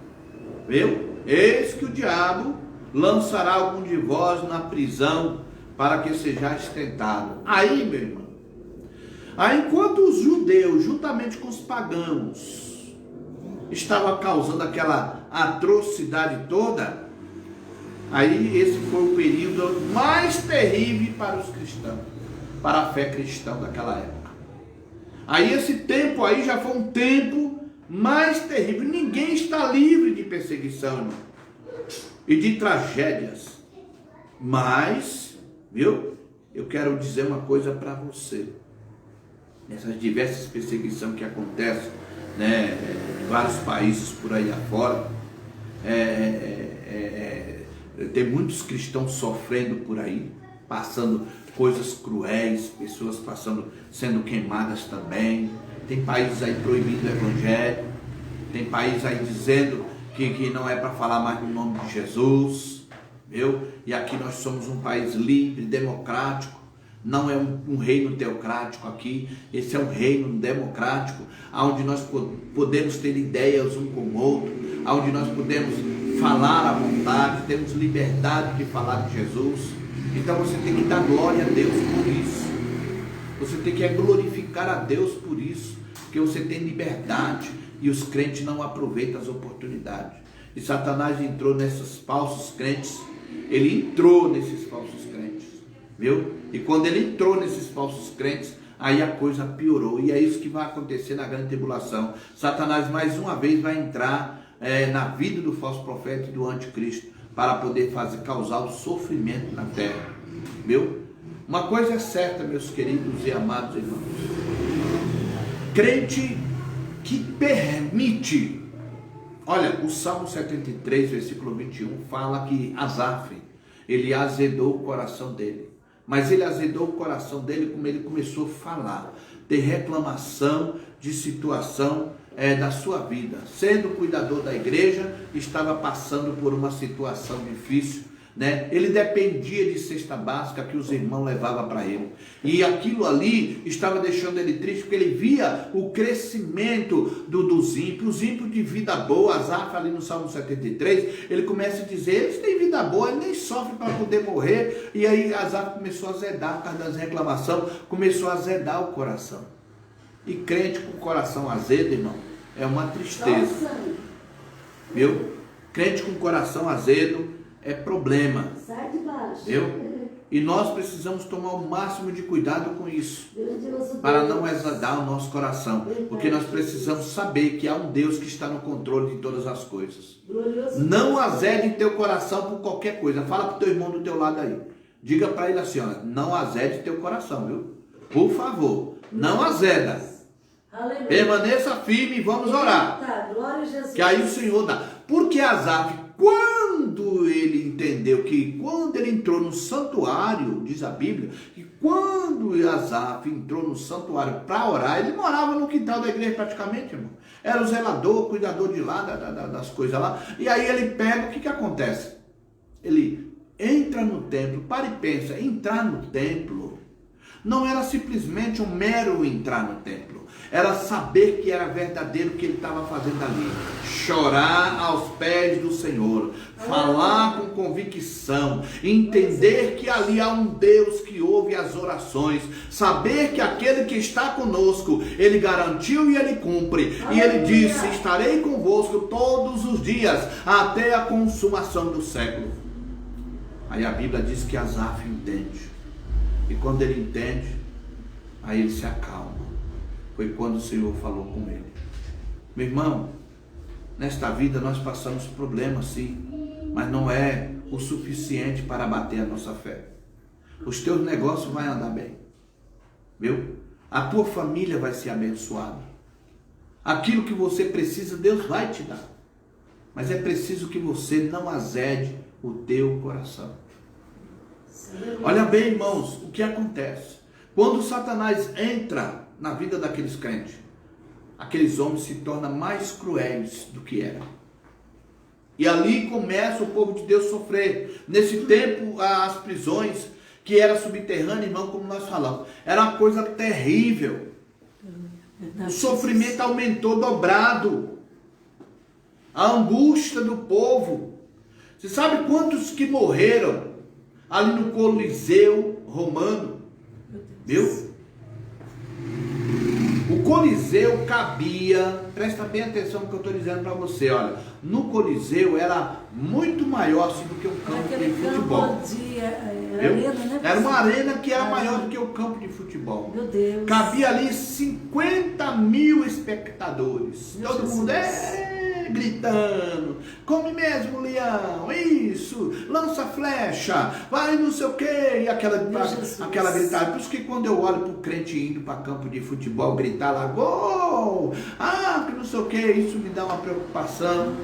viu? Eis que o diabo lançará algum de vós na prisão para que sejais tentado. Aí, meu irmão, aí enquanto os judeus, juntamente com os pagãos, estavam causando aquela atrocidade toda, aí esse foi o período mais terrível para os cristãos, para a fé cristã daquela época. Aí esse tempo aí já foi um tempo mais terrível. Ninguém está livre de perseguição, irmão, e de tragédias. Mas, viu, eu quero dizer uma coisa para você. Nessas diversas perseguições que acontecem, né, em vários países por aí afora, tem muitos cristãos sofrendo por aí, passando coisas cruéis, pessoas sendo queimadas também. Tem países aí proibindo o evangelho, tem países aí dizendo que não é para falar mais no nome de Jesus, viu? E aqui nós somos um país livre, democrático. Não é um reino teocrático aqui, esse é um reino democrático, onde nós podemos ter ideias um com o outro, onde nós podemos falar à vontade, temos liberdade de falar de Jesus. Então você tem que dar glória a Deus por isso, você tem que glorificar a Deus por isso, porque você tem liberdade e os crentes não aproveitam as oportunidades. E Satanás entrou nesses falsos crentes, ele entrou nesses falsos crentes, viu? E quando ele entrou nesses falsos crentes, aí a coisa piorou. E é isso que vai acontecer na grande tribulação. Satanás mais uma vez vai entrar na vida do falso profeta e do anticristo, para poder causar o sofrimento na terra, viu? Uma coisa é certa, meus queridos e amados irmãos: crente que permite. Olha, o Salmo 73, versículo 21, fala que Asaf, ele azedou o coração dele. Mas ele azedou o coração dele como ele começou a falar, ter reclamação de situação da sua vida. Sendo cuidador da igreja, estava passando por uma situação difícil, né? Ele dependia de cesta básica que os irmãos levavam para ele. E aquilo ali estava deixando ele triste, porque ele via o crescimento dos ímpios, os ímpios de vida boa. Asaf, ali no Salmo 73, ele começa a dizer: eles têm vida boa, eles nem sofrem para poder morrer. E aí Asaf começou a azedar, por causa das reclamações, começou a azedar o coração. E crente com o coração azedo, irmão, é uma tristeza. Viu? Crente com o coração azedo é problema. Sai de baixo. Viu? E nós precisamos tomar o máximo de cuidado com isso, para não azedar o nosso coração, porque nós precisamos saber que há um Deus que está no controle de todas as coisas. Não azede teu coração por qualquer coisa. Fala para o teu irmão do teu lado aí, diga para ele assim: olha, não azede teu coração, viu? Por favor, não azeda. Aleluia. Permaneça firme e vamos orar. Glória a Jesus. Que aí o Senhor dá. Porque Asaf, quando ele entendeu que quando ele entrou no santuário, diz a Bíblia, que quando Asaf entrou no santuário para orar, ele morava no quintal da igreja praticamente, irmão. Era o zelador, cuidador de lá, das coisas lá. E aí ele pega, o que acontece? Ele entra no templo, para e pensa, entrar no templo não era simplesmente um mero entrar no templo. Era saber que era verdadeiro o que ele estava fazendo ali. Chorar aos pés do Senhor. Falar com convicção. Entender que ali há um Deus que ouve as orações. Saber que aquele que está conosco, ele garantiu e ele cumpre. E ele disse: estarei convosco todos os dias, até a consumação do século. Aí a Bíblia diz que Asaf entende. E quando ele entende, aí ele se acalma. Foi quando o Senhor falou com ele. Meu irmão, nesta vida nós passamos problemas sim, mas não é o suficiente para abater a nossa fé. Os teus negócios vão andar bem, viu? A tua família vai ser abençoada. Aquilo que você precisa, Deus vai te dar. mas é preciso que você não azede o teu coração. Olha bem, irmãos, o que acontece. Quando Satanás entra na vida daqueles crentes, aqueles homens se tornam mais cruéis do que eram. E ali começa o povo de Deus a sofrer. Nesse tempo, as prisões, que era subterrânea, irmão, como nós falamos, era uma coisa terrível. O sofrimento aumentou dobrado. A angústia do povo. Você sabe quantos que morreram ali no Coliseu Romano? Viu? O Coliseu cabia, presta bem atenção no que eu estou dizendo para você, olha, no Coliseu era muito maior assim, do que um campo de futebol. Era uma arena que era maior do que o campo de futebol. Meu Deus. Cabia ali 50 mil espectadores. Meu Todo Jesus. mundo gritando, come mesmo, leão, isso, lança flecha, vai não sei o que, e aquela gritada. Por isso que quando eu olho para o crente indo para campo de futebol, gritar lá, gol, que não sei o que, isso me dá uma preocupação.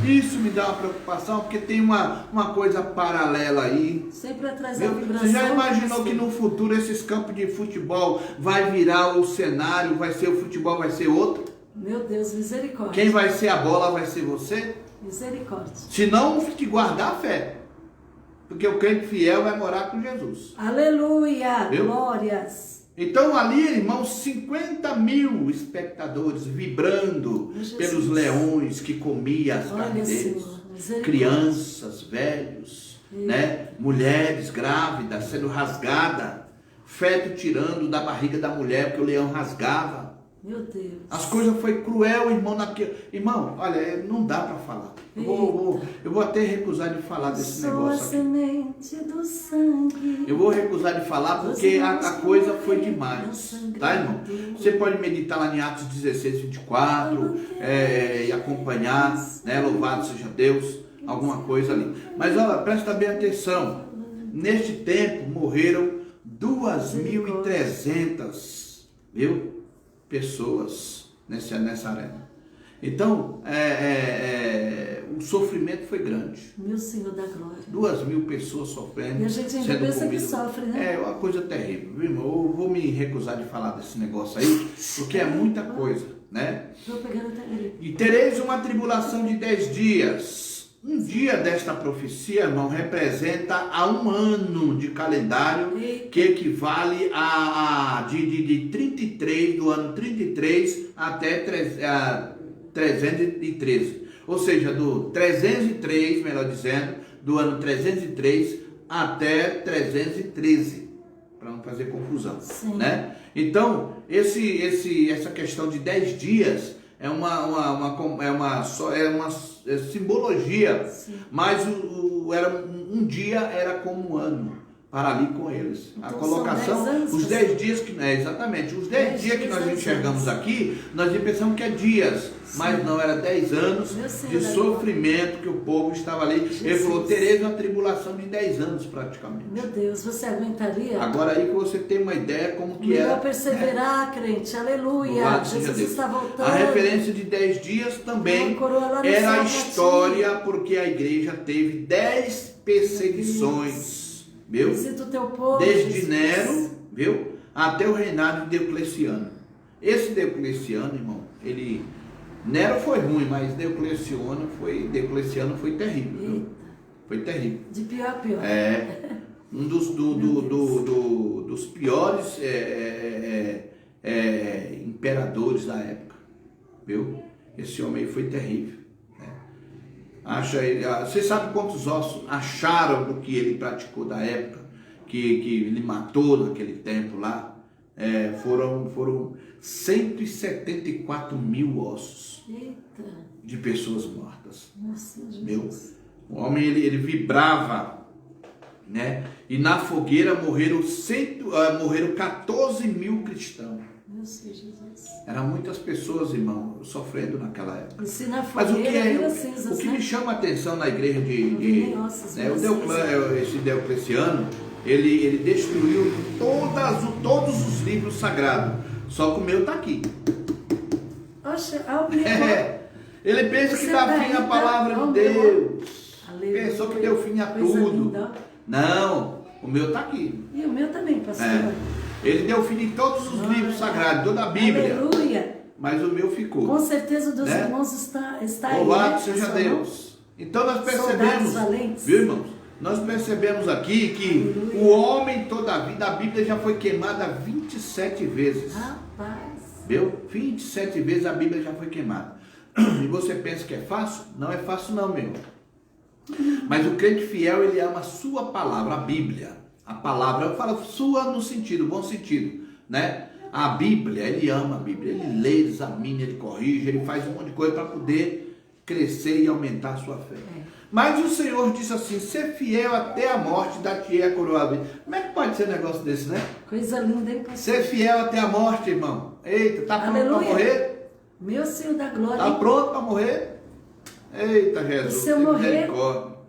Isso me dá uma preocupação, porque tem uma coisa paralela aí. Sempre atrás da vibração. Você já imaginou que no futuro esses campos de futebol vai virar o cenário, vai ser o futebol, vai ser outro? Meu Deus, misericórdia. Quem vai ser a bola vai ser você? Misericórdia. Se não, te guardar a fé. Porque o crente fiel vai morar com Jesus. Aleluia, Viu? glórias. Então ali, irmãos, 50 mil espectadores vibrando pelos leões que comiam as carnes deles. Crianças, velhos, né? Mulheres grávidas sendo rasgadas, feto tirando da barriga da mulher porque o leão rasgava. Meu Deus. As coisas foi cruel, irmão, naquele. Irmão, olha, não dá para falar. Eu vou até recusar de falar desse negócio aqui. Semente do sangue. Eu vou recusar de falar porque a coisa foi demais. Tá, irmão? Você pode meditar lá em Atos 16, 24 e acompanhar, né? Louvado seja Deus, alguma coisa ali. Mas olha, presta bem atenção. Neste tempo morreram 2.300, viu? Pessoas nessa arena. Então, o sofrimento foi grande. Meu Senhor da glória. 2.000 pessoas sofrendo. E a gente ainda pensa que sofre, né? É uma coisa terrível, viu, irmão? Eu vou me recusar de falar desse negócio aí, porque é muita coisa, né? Estou pegando até ali. E tereis uma tribulação de 10 dias. Um dia desta profecia, irmão, representa a um ano de calendário, que equivale de 33, do ano 33 até 313. Ou seja, do 303, melhor dizendo, do ano 303 até 313, para não fazer confusão, né? Então, essa questão de 10 dias é uma simbologia, mas um dia era como um ano para ali com eles. Então, a colocação, os 10 dias que exatamente, os 10 dias que nós enxergamos aqui, nós pensamos que é dias, mas não, era 10 anos de sofrimento que o povo estava ali. Ele falou, tereis uma tribulação de 10 anos praticamente. Meu Deus, você aguentaria? Agora aí que você tem uma ideia como que melhor perseverar, crente, aleluia, Jesus está voltando. A referência de 10 dias também era a história, porque a igreja teve 10 perseguições. Viu? Visita o teu povo, desde Nero, viu? Até o reinado de Diocleciano. Esse Diocleciano, irmão, Nero foi ruim, mas Diocleciano foi terrível. Viu? Foi terrível. De pior a pior. Um dos piores imperadores da época, viu? Esse homem aí foi terrível. Você sabe quantos ossos acharam do que ele praticou da época, que ele matou naquele tempo lá? Foram 174 mil ossos. Eita. De pessoas mortas. Nossa, meu, o homem ele vibrava, né? E na fogueira morreram 14 mil cristãos. Meu Senhor Jesus. Eram muitas pessoas, irmão, sofrendo naquela época. E se na mas o que né? me chama a atenção na igreja esse Diocleciano, ele destruiu todos os livros sagrados. Só que o meu está aqui. Oxe, Ele pensa que dá fim à palavra de Deus. Pensou que deu fim a tudo. Não, o meu está aqui. E o meu também, pastor. Ele deu fim em todos os livros sagrados, toda a Bíblia. Aleluia. Mas o meu ficou. Com certeza o dos né? irmãos está aí. Louvado seja Deus. Então nós percebemos, viu, irmãos? Nós percebemos aqui que aleluia. O homem toda a vida, a Bíblia já foi queimada 27 vezes. Rapaz. Viu? 27 vezes a Bíblia já foi queimada. E você pensa que é fácil? Não é fácil não, meu. Mas o crente fiel, ele ama a sua palavra, a Bíblia. A palavra, eu falo sua no sentido, bom sentido, né? A Bíblia, ele ama a Bíblia, ele lê, ele examina, ele corrige, ele faz um monte de coisa para poder crescer e aumentar a sua fé. Mas o Senhor disse assim, ser fiel até a morte, dar-te-ei a coroa da vida. Como é que pode ser um negócio desse, né? Coisa linda, hein, pastor? Ser fiel até a morte, irmão. Eita, tá pronto para morrer? Meu Senhor da glória. Tá pronto para morrer? Eita, Jesus. Se eu morrer,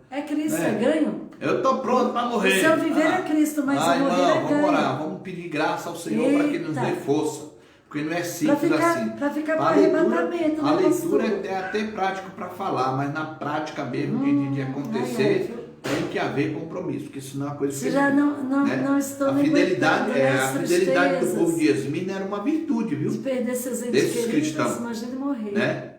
é Cristo, é ganho. Eu estou pronto para morrer. Se eu viver é Cristo, mas se eu morrer é ganho. Vamos orar, vamos pedir graça ao Senhor para que nos dê força. Porque não é simples assim. Para ficar com arrebatamento. A leitura é até prático para falar, mas na prática mesmo de acontecer, tem que haver compromisso, porque senão a coisa fica. Já não estou a fidelidade, a fidelidade do povo de Esmina era uma virtude, viu? De perder seus desses cristãos. Imagina morrer. Né?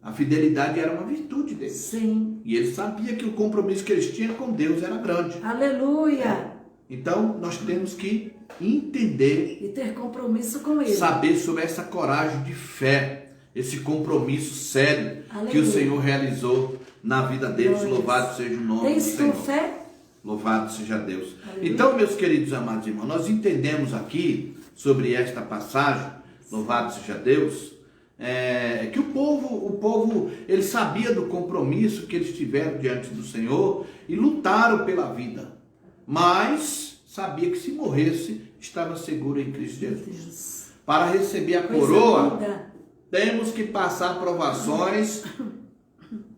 A fidelidade era uma virtude deles. Sim. E eles sabiam que o compromisso que eles tinham com Deus era grande. Aleluia! Então, nós temos que entender e ter compromisso com Ele. Saber sobre essa coragem de fé, esse compromisso sério aleluia. Que o Senhor realizou na vida deles. Glórias. Louvado seja o nome do Senhor. Tens fé? Louvado seja Deus. Aleluia. Então, meus queridos amados irmãos, nós entendemos aqui sobre esta passagem, louvado seja Deus, que o povo, ele sabia do compromisso que eles tiveram diante do Senhor e lutaram pela vida, mas sabia que se morresse, estava seguro em Cristo Jesus. Para receber a coroa, temos que passar provações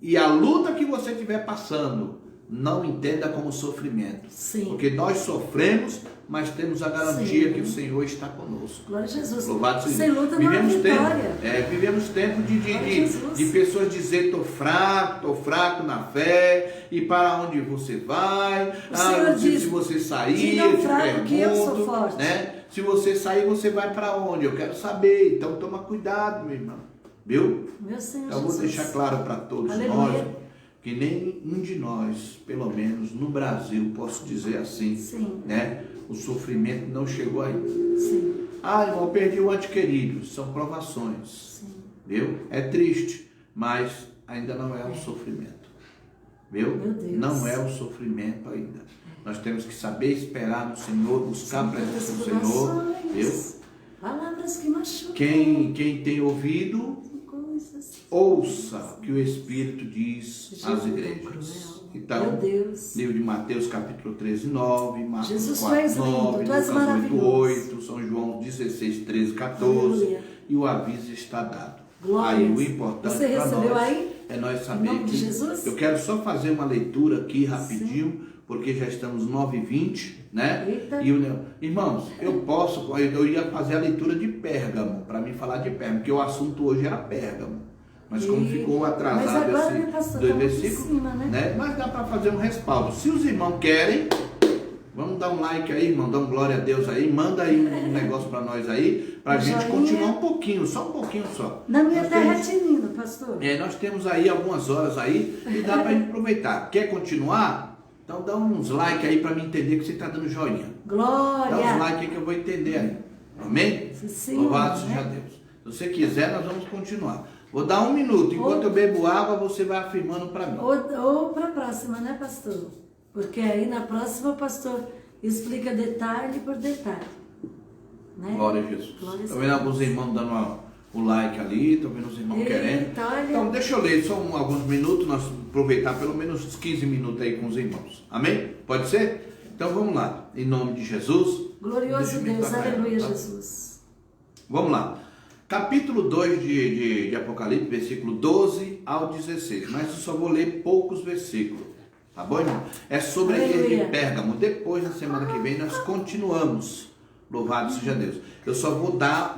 e a luta que você estiver passando, não entenda como sofrimento. Sim. Porque nós sofremos, mas temos a garantia que o Senhor está conosco. Glória a Jesus. Louvado seja Sem luta não há vitória. Vivemos tempo de pessoas dizer, estou fraco na fé, e para onde você vai? Se você sair, eu te pergunto, que eu sou forte. Né? Se você sair, você vai para onde? Eu quero saber. Então toma cuidado, meu irmão. Viu? Meu Senhor então, vou deixar claro para todos nós que nem um de nós, pelo menos no Brasil, posso dizer assim, né? O sofrimento não chegou ainda. Sim. Irmão, perdi o ente querido. São provações. Sim. Viu? É triste, mas ainda não é um sofrimento. Viu? Meu Deus. Não é o sofrimento ainda. Nós temos que saber esperar no Senhor, buscar a presença do Senhor. Viu? Palavras que machucam. Quem tem ouvido, ouça o que o Espírito diz às igrejas. Então, livro de Mateus capítulo 13, 9, Marcos 4, 9, Lucas 8, 8, São João 16, 13, 14, aleluia. E o aviso está dado. Glórias. Aí o importante para nós é nós saber que eu quero só fazer uma leitura aqui rapidinho, porque já estamos 9h20, né? Eita. Irmãos, eu ia fazer a leitura de Pérgamo, para mim falar de Pérgamo, porque o assunto hoje era Pérgamo. Mas como ficou atrasado esse dois versículos, né? Mas dá para fazer um respaldo. Se os irmãos querem, vamos dar um like aí, irmão, dá um glória a Deus aí, manda aí um negócio para nós aí, para a gente continuar um pouquinho, só um pouquinho só. Na minha terra é tinindo, pastor. Nós temos aí algumas horas aí e dá para a gente aproveitar. Quer continuar? Então dá uns like aí para me entender que você está dando joinha. Glória! Dá uns like aí que eu vou entender aí. Amém? Sim, louvado seja Deus. Se você quiser, nós vamos continuar. Vou dar 1 minuto. Enquanto eu bebo água, você vai afirmando para mim. Ou para a próxima, né, pastor? Porque aí na próxima o pastor explica detalhe por detalhe. Né? Glória a Jesus. Estou vendo alguns irmãos dando o like ali, estou vendo os irmãos querendo. Então deixa eu ler só alguns minutos, nós aproveitar pelo menos uns 15 minutos aí com os irmãos. Amém? Pode ser? Então vamos lá. Em nome de Jesus. Glorioso Deus, aleluia, Jesus. Vamos lá. Capítulo 2 de Apocalipse, versículo 12 ao 16. Mas eu só vou ler poucos versículos. Tá bom, irmão? É sobre a igreja de Pérgamo. Depois, na semana que vem, nós continuamos. Louvado seja Deus. Eu só vou dar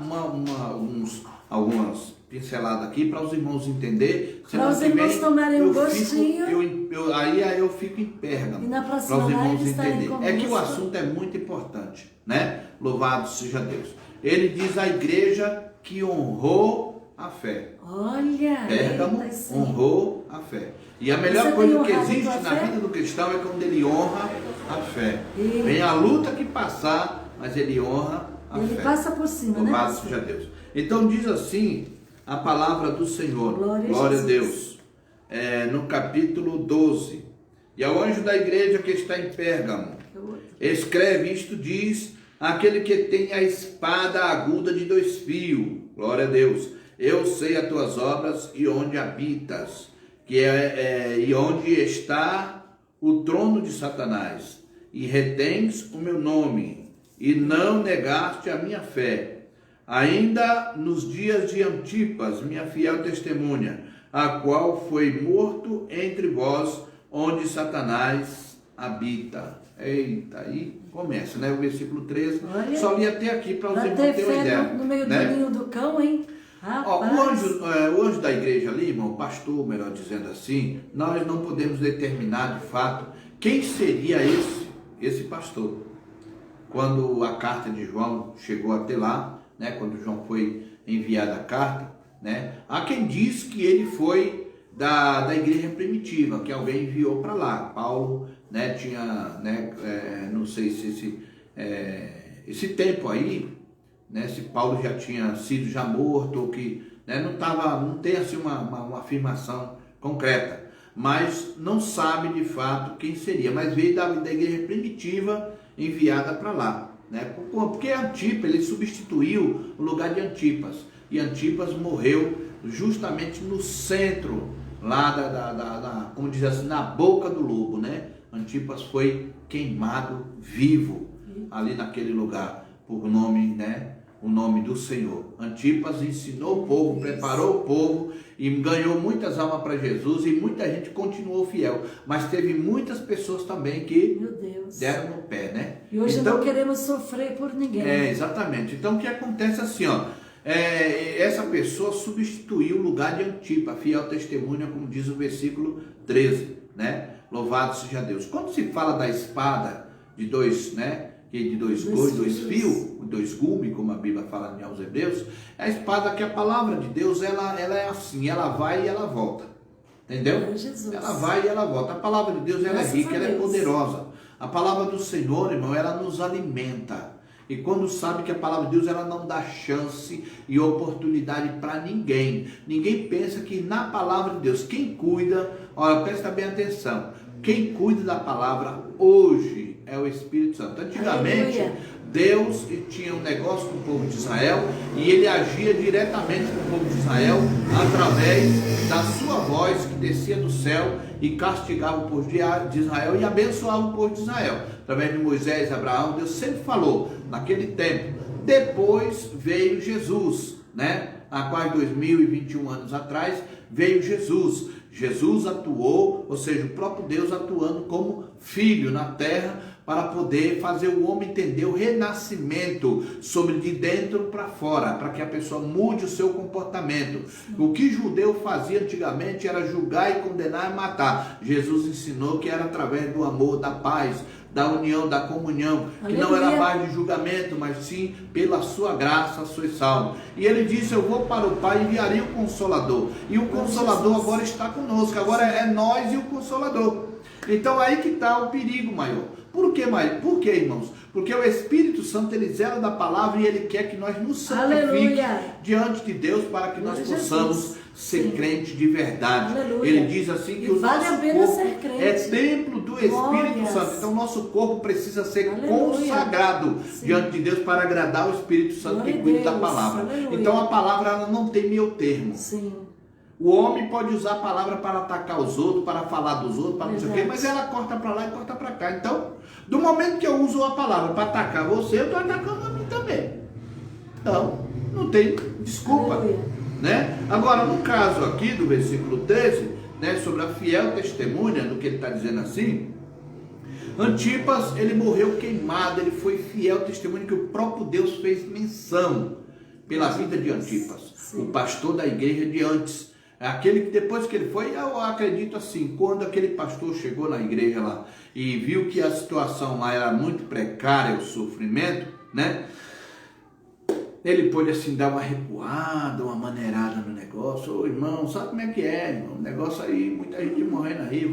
algumas pinceladas aqui para os irmãos entenderem. Para os irmãos tomarem um gostinho. Aí eu fico em Pérgamo. E na para próxima os irmãos live estarem entenderem. É que o assunto é muito importante, né? Louvado seja Deus. Ele diz a igreja que honrou a fé. Olha, Pérgamo honrou a fé. E a melhor coisa que existe na vida do cristão é quando ele honra a fé. Vem a luta que passar, mas ele honra a fé. Ele passa por cima, louvado né? seja Deus. Então diz assim a palavra do Senhor. Glória a Deus. No capítulo 12. E ao anjo da igreja que está em Pérgamo, escreve isto, diz aquele que tem a espada aguda de 2 fios. Glória a Deus. Eu sei as tuas obras e onde habitas, e onde está o trono de Satanás, e retens o meu nome, e não negaste a minha fé, ainda nos dias de Antipas, minha fiel testemunha, a qual foi morto entre vós, onde Satanás habita. Eita, aí começa, né? O versículo 13. Olha, só li até aqui para os irmãos terem uma ideia. No meio do ninho do cão, hein? O anjo da igreja ali, irmão, o pastor, melhor dizendo assim, nós não podemos determinar de fato quem seria esse pastor. Quando a carta de João chegou até lá, né? Quando João foi enviada a carta, né? Há quem diz que ele foi da igreja primitiva, que alguém enviou para lá. Paulo, né, tinha, né, não sei se esse tempo aí, né, se Paulo já tinha sido morto, ou que, né, não tem assim uma afirmação concreta, mas não sabe de fato quem seria, mas veio da igreja primitiva enviada para lá, né, porque Antipas, ele substituiu o lugar de Antipas, e Antipas morreu justamente no centro, lá como diz assim, na boca do lobo, né? Antipas foi queimado vivo ali naquele lugar, por nome, né? O nome do Senhor. Antipas ensinou o povo, preparou o povo e ganhou muitas almas para Jesus, e muita gente continuou fiel, mas teve muitas pessoas também que deram no pé, né? E hoje então, não queremos sofrer por ninguém. Exatamente. Então o que acontece assim, ó, essa pessoa substituiu o lugar de Antipas, fiel testemunha, como diz o versículo 13, né? Louvado seja Deus. Quando se fala da espada de dois, né? De dois gumes, como a Bíblia fala aos Hebreus, é a espada que a palavra de Deus, ela é assim, ela vai e ela volta. Entendeu? Ela vai e ela volta. A palavra de Deus, ela é rica, ela é poderosa. A palavra do Senhor, irmão, ela nos alimenta. E quando sabe que a palavra de Deus, ela não dá chance e oportunidade para ninguém. Ninguém pensa que na palavra de Deus, quem cuida, olha, presta bem atenção, quem cuida da palavra hoje é o Espírito Santo. Antigamente, Deus tinha um negócio com o povo de Israel, e ele agia diretamente com o povo de Israel através da sua voz que descia do céu e castigava o povo de Israel e abençoava o povo de Israel. Através de Moisés, Abraão, Deus sempre falou naquele tempo. Depois veio Jesus, né? Há quase 2021 anos atrás veio Jesus. Jesus atuou, ou seja, o próprio Deus atuando como filho na terra, para poder fazer o homem entender o renascimento sobre de dentro para fora, para que a pessoa mude o seu comportamento. O que judeu fazia antigamente era julgar e condenar e matar. Jesus ensinou que era através do amor, da paz, da união, da comunhão, que não era base de julgamento, mas sim pela sua graça sois salvos. E ele disse: eu vou para o Pai e enviarei o Consolador. E o Consolador agora está conosco, agora é nós e o Consolador. Então aí que está o perigo maior. Por que, irmãos? Porque o Espírito Santo, ele zela da palavra, e ele quer que nós nos santifiquemos diante de Deus, para que nós possamos ser crentes de verdade. Aleluia. Ele diz assim que o nosso corpo é templo do Espírito Santo. Então o nosso corpo precisa ser consagrado diante de Deus, para agradar o Espírito Santo que cuida da palavra. Aleluia. Então a palavra, ela não tem meio termo. Sim. O homem pode usar a palavra para atacar os outros, para falar dos outros, para não sei o quê, mas ela corta para lá e corta para cá. Então, do momento que eu uso a palavra para atacar você, eu estou atacando a mim também. Então, não tem desculpa, né? Agora, no caso aqui do versículo 13, né, sobre a fiel testemunha, do que ele está dizendo assim, Antipas, ele morreu queimado, ele foi fiel testemunha, que o próprio Deus fez menção pela vida de Antipas. o pastor da igreja de antes. Aquele que depois que ele foi, eu acredito assim, quando aquele pastor chegou na igreja lá e viu que a situação lá era muito precária, o sofrimento, né? Ele pôde assim dar uma recuada, uma maneirada no negócio. Ô irmão, sabe como é que é, irmão? O negócio aí, muita gente morrendo aí,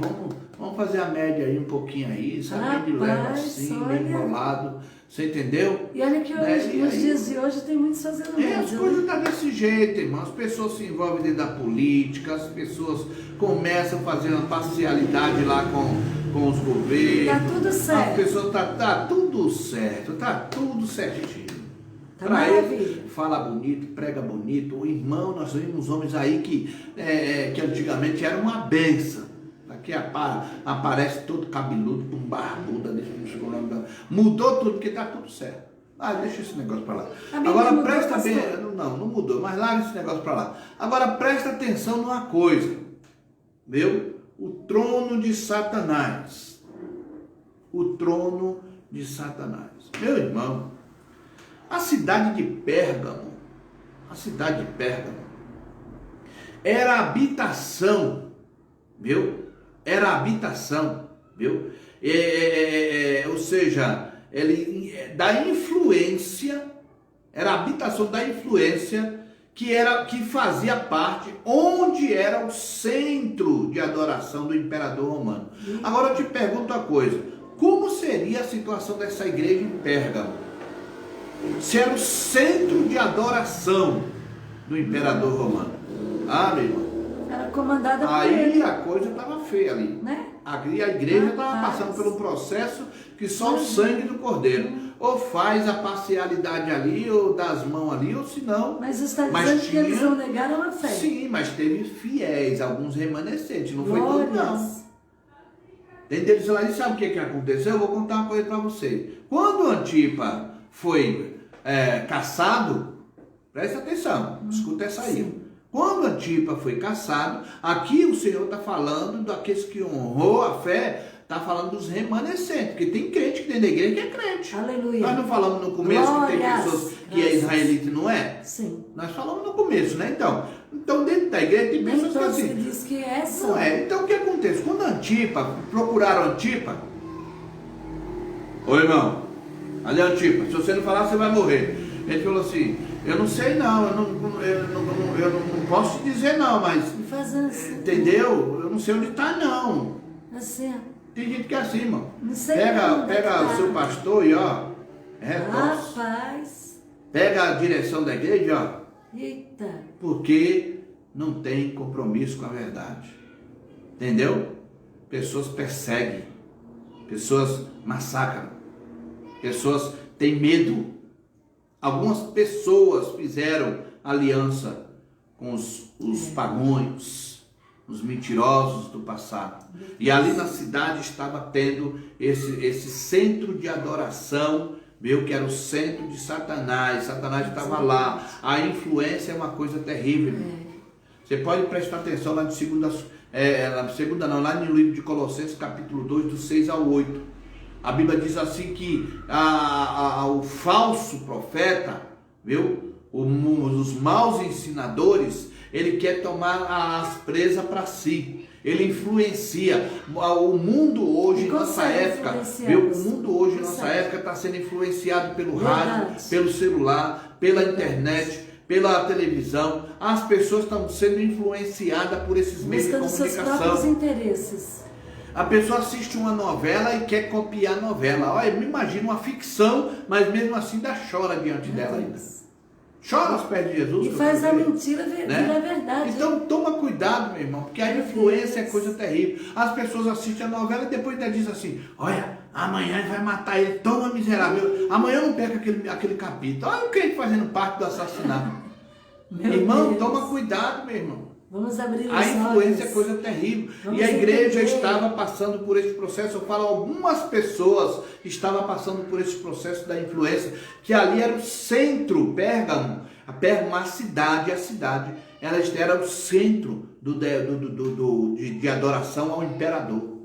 vamos fazer a média aí um pouquinho aí, sabe? De leve assim, bem enrolado. Você entendeu? E olha que hoje, nos dias de hoje tem muitos fazendo média. As coisas estão desse jeito, irmão. As pessoas se envolvem dentro da política, as pessoas começam a fazer uma parcialidade lá com os governos. Tá tudo certo. As pessoas tá tudo certo, tá tudo certinho. Tá Para maravilha. ele, fala bonito, prega bonito. O irmão, nós vimos homens aí que antigamente era uma benção. Aqui aparece todo cabeludo, com barbuda, mudou tudo, porque está tudo certo. Deixa esse negócio para lá. Agora presta bem, não mudou, mas larga esse negócio para lá. Agora presta atenção numa coisa, viu? O trono de Satanás. O trono de Satanás. Meu irmão, a cidade de Pérgamo era habitação, viu? Era habitação, viu? Ou seja, da influência, era a habitação da influência que fazia parte, onde era o centro de adoração do imperador romano. Agora eu te pergunto uma coisa, como seria a situação dessa igreja em Pérgamo? Se era o centro de adoração do imperador romano. Meu irmão. Era comandada por Aí ele. a coisa estava feia ali. Né? Aí a igreja estava passando por um processo que só o sangue do cordeiro. Ou faz a parcialidade ali, ou das mãos ali, ou se não. Mas está dizendo que eles não negaram a fé. Sim, mas teve fiéis, alguns remanescentes. Não foi todo, não. Entendeu? E sabe o que aconteceu? Eu vou contar uma coisa para você. Quando Antipa foi caçado, presta atenção, escuta essa aí. Sim. Quando Antipa foi caçado, aqui o Senhor está falando daqueles que honrou a fé, está falando dos remanescentes, porque tem crente que dentro da igreja que é crente. Aleluia. Nós não falamos no começo que tem pessoas que é israelita, não é? Sim. Nós falamos no começo, né? Então dentro da igreja tem pessoas que assim. Que diz que é só. Não é. Então o que acontece? Quando Antipa, procuraram Antipa, ô irmão, ali é Antipa, se você não falar, você vai morrer. Ele falou assim, eu não sei não, eu não posso te dizer não, mas... Assim, entendeu? Eu não sei onde está não. Assim. Tem gente que é assim, irmão. Não sei pega o seu pastor e ó, rapaz. Pega a direção da igreja, ó. Eita. Porque não tem compromisso com a verdade. Entendeu? Pessoas perseguem, pessoas massacram, pessoas têm medo. Algumas pessoas fizeram aliança com os pagãos, os mentirosos do passado. E ali na cidade estava tendo esse centro de adoração, viu, que era o centro de Satanás. Satanás estava lá. A influência é uma coisa terrível. Você pode prestar atenção lá lá no livro de Colossenses, capítulo 2, do 6 ao 8. A Bíblia diz assim que o falso profeta, viu? Os maus ensinadores, ele quer tomar as presas para si. Ele influencia. O mundo hoje, nossa época, viu? O mundo hoje, nossa época, está sendo influenciado pelo rádio, pelo celular, pela internet, pela televisão. As pessoas estão sendo influenciadas por esses meios de comunicação. Buscando seus próprios interesses. A pessoa assiste uma novela e quer copiar a novela. Olha, me imagino uma ficção, mas mesmo assim ainda chora diante dela ainda. Chora aos pés de Jesus. E faz a mentira virar verdade. Então toma cuidado, meu irmão, porque a influência é coisa terrível. As pessoas assistem a novela e depois ainda dizem assim, olha, amanhã ele vai matar ele, toma miserável. Amanhã não pega aquele capítulo. Olha o crente fazendo parte do assassinato. Irmão, toma cuidado, meu irmão. Vamos abrir os olhos. A influência é coisa terrível. E a igreja estava passando por esse processo. Eu falo, algumas pessoas estavam passando por esse processo da influência, que ali era o centro, Pérgamo, a cidade, ela era o centro de adoração ao imperador.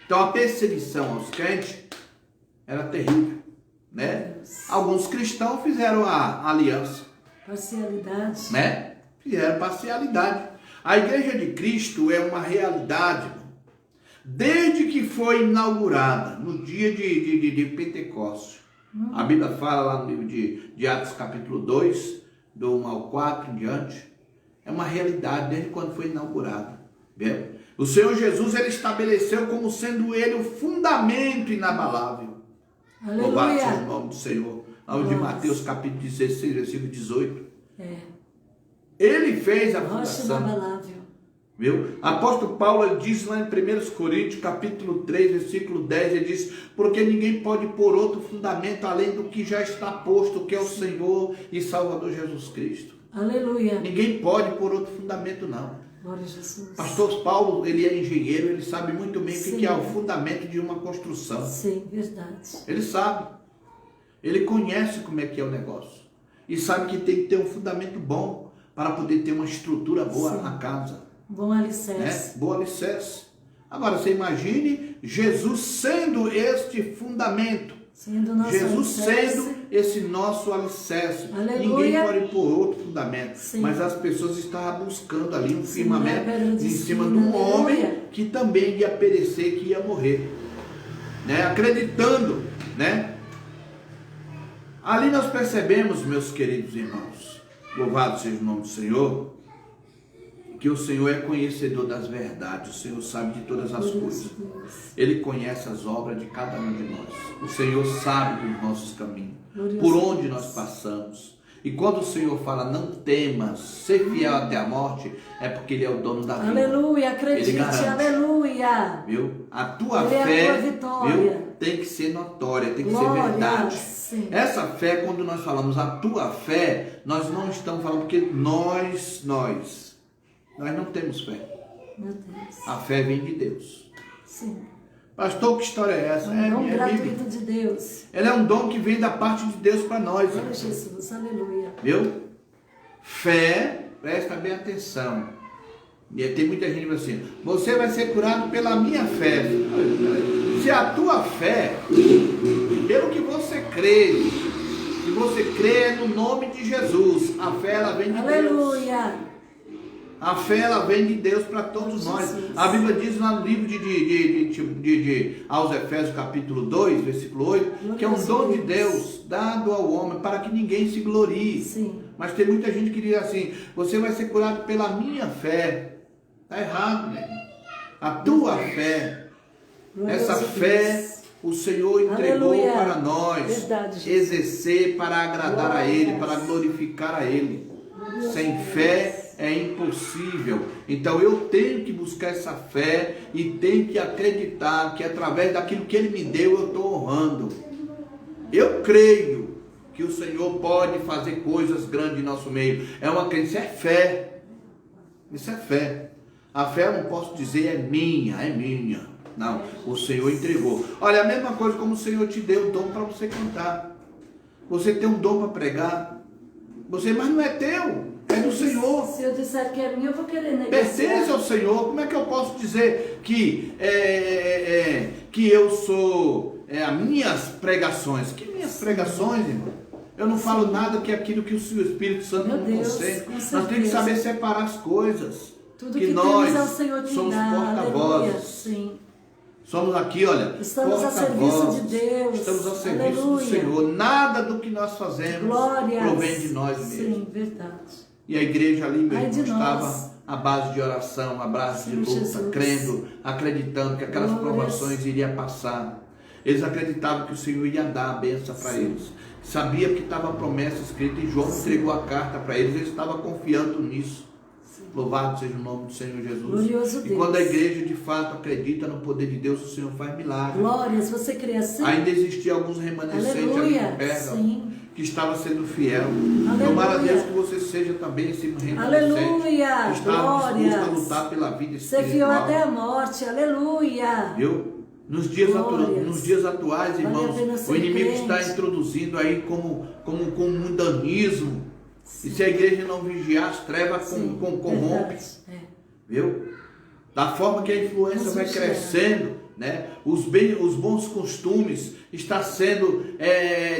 Então a perseguição aos crentes era terrível, né? Alguns cristãos fizeram a aliança Parcialidade. Né? Fizeram parcialidade. A igreja de Cristo é uma realidade, irmão. Desde que foi inaugurada, no dia de Pentecostes. A Bíblia fala lá no livro de Atos capítulo 2, do 1 ao 4 em diante. É uma realidade desde quando foi inaugurada. Viu? O Senhor Jesus, ele estabeleceu como sendo ele o fundamento inabalável. Louvado seja o nome do Senhor. Lá de Mateus capítulo 16, versículo 18. Ele fez a fundação. Inabalável. Viu? Apóstolo Paulo, ele diz lá em 1 Coríntios capítulo 3, versículo 10, ele diz: porque ninguém pode pôr outro fundamento além do que já está posto, que é o Senhor e Salvador Jesus Cristo. Aleluia. Ninguém pode pôr outro fundamento, não. Glória a Jesus. Pastor Paulo, ele é engenheiro, ele sabe muito bem o que é o fundamento de uma construção. Sim, verdade. Ele sabe. Ele conhece como é que é o negócio. E sabe que tem que ter um fundamento bom para poder ter uma estrutura boa na casa. Bom alicerce. Bom alicerce. Agora, você imagine Jesus sendo este fundamento. Sendo nosso Jesus alicerce. sendo esse nosso alicerce. Aleluia. Ninguém pode pôr outro fundamento. Sim. Mas as pessoas estavam buscando ali um Sim, firmamento em cima de um homem que também ia perecer, que ia morrer. Né? Acreditando, né? Ali nós percebemos, meus queridos irmãos, louvado seja o nome do Senhor, que o Senhor é conhecedor das verdades, o Senhor sabe de todas as coisas. Ele conhece as obras de cada um de nós. O Senhor sabe dos nossos caminhos, por onde nós passamos. E quando o Senhor fala, não temas, ser fiel até a morte, é porque Ele é o dono da vida. Aleluia, acredite, aleluia. Viu? A tua fé, viu? Tem que ser notória, tem que ser verdade. Sim. Essa fé, quando nós falamos a tua fé, nós não estamos falando porque nós não temos fé. Meu Deus. A fé vem de Deus. Sim. Pastor, que história é essa? É um dom gratuito de Deus. Ela é um dom que vem da parte de Deus para nós. Glória a Jesus, aleluia. Viu? Fé, presta bem atenção. E tem muita gente que diz assim, você vai ser curado pela minha fé. Se a tua fé, pelo que você crê, se você crê no nome de Jesus, a fé ela vem de Deus. Aleluia. A fé ela vem de Deus para todos nós. A Bíblia diz lá no livro aos Efésios capítulo 2, versículo 8, que é um dom de Deus dado ao homem para que ninguém se glorie. Sim. Mas tem muita gente que diz assim, você vai ser curado pela minha fé. Está errado, né? A tua fé, essa fé o Senhor entregou para nós exercer para agradar a Ele, para glorificar a Ele. Sem fé é impossível. Então eu tenho que buscar essa fé e tenho que acreditar que através daquilo que Ele me deu eu estou honrando. Eu creio que o Senhor pode fazer coisas grandes em nosso meio. É uma crença, é fé. Isso é fé. A fé eu não posso dizer é minha. Não, o Senhor entregou. Olha, a mesma coisa como o Senhor te deu o dom para você cantar. Você tem um dom para pregar. Mas não é teu, é do Senhor. Se eu disser que é minha, eu vou querer negociar. Pertence ao Senhor. Como é que eu posso dizer que eu sou as minhas pregações? Que minhas pregações, irmão? Eu não falo nada que aquilo que o Espírito Santo não consegue. Nós temos que saber separar as coisas. Tudo que nós temos ao Senhor te somos dá. porta-vozes. Sim. Somos aqui, olha, estamos a serviço de Deus. Estamos a serviço do Senhor. Nada do que nós fazemos provém de nós mesmos. Sim, verdade. E a igreja ali mesmo estava à base de oração, à base de luta, crendo, acreditando que aquelas provações iriam passar. Eles acreditavam que o Senhor ia dar a bênção para eles. Sabia que estava a promessa escrita e João entregou a carta para eles. Eles estavam confiando nisso. Louvado seja o nome do Senhor Jesus. Glorioso Deus. E quando a igreja de fato acredita no poder de Deus, o Senhor faz milagres. Glórias, você crê assim? Ainda existiam alguns remanescentes ali em Pérgamo que estava sendo fiel. Tomara Deus que você seja também esse remanescente. Aleluia. Que estava disposto a lutar pela vida espiritual. Ser fiel até a morte. Aleluia. Viu? Nos dias atuais, irmãos, o inimigo está introduzindo aí como mundanismo. E se a igreja não vigiar, as trevas corrompem. Viu? Da forma que a influência vai crescendo, né? Os bons costumes está sendo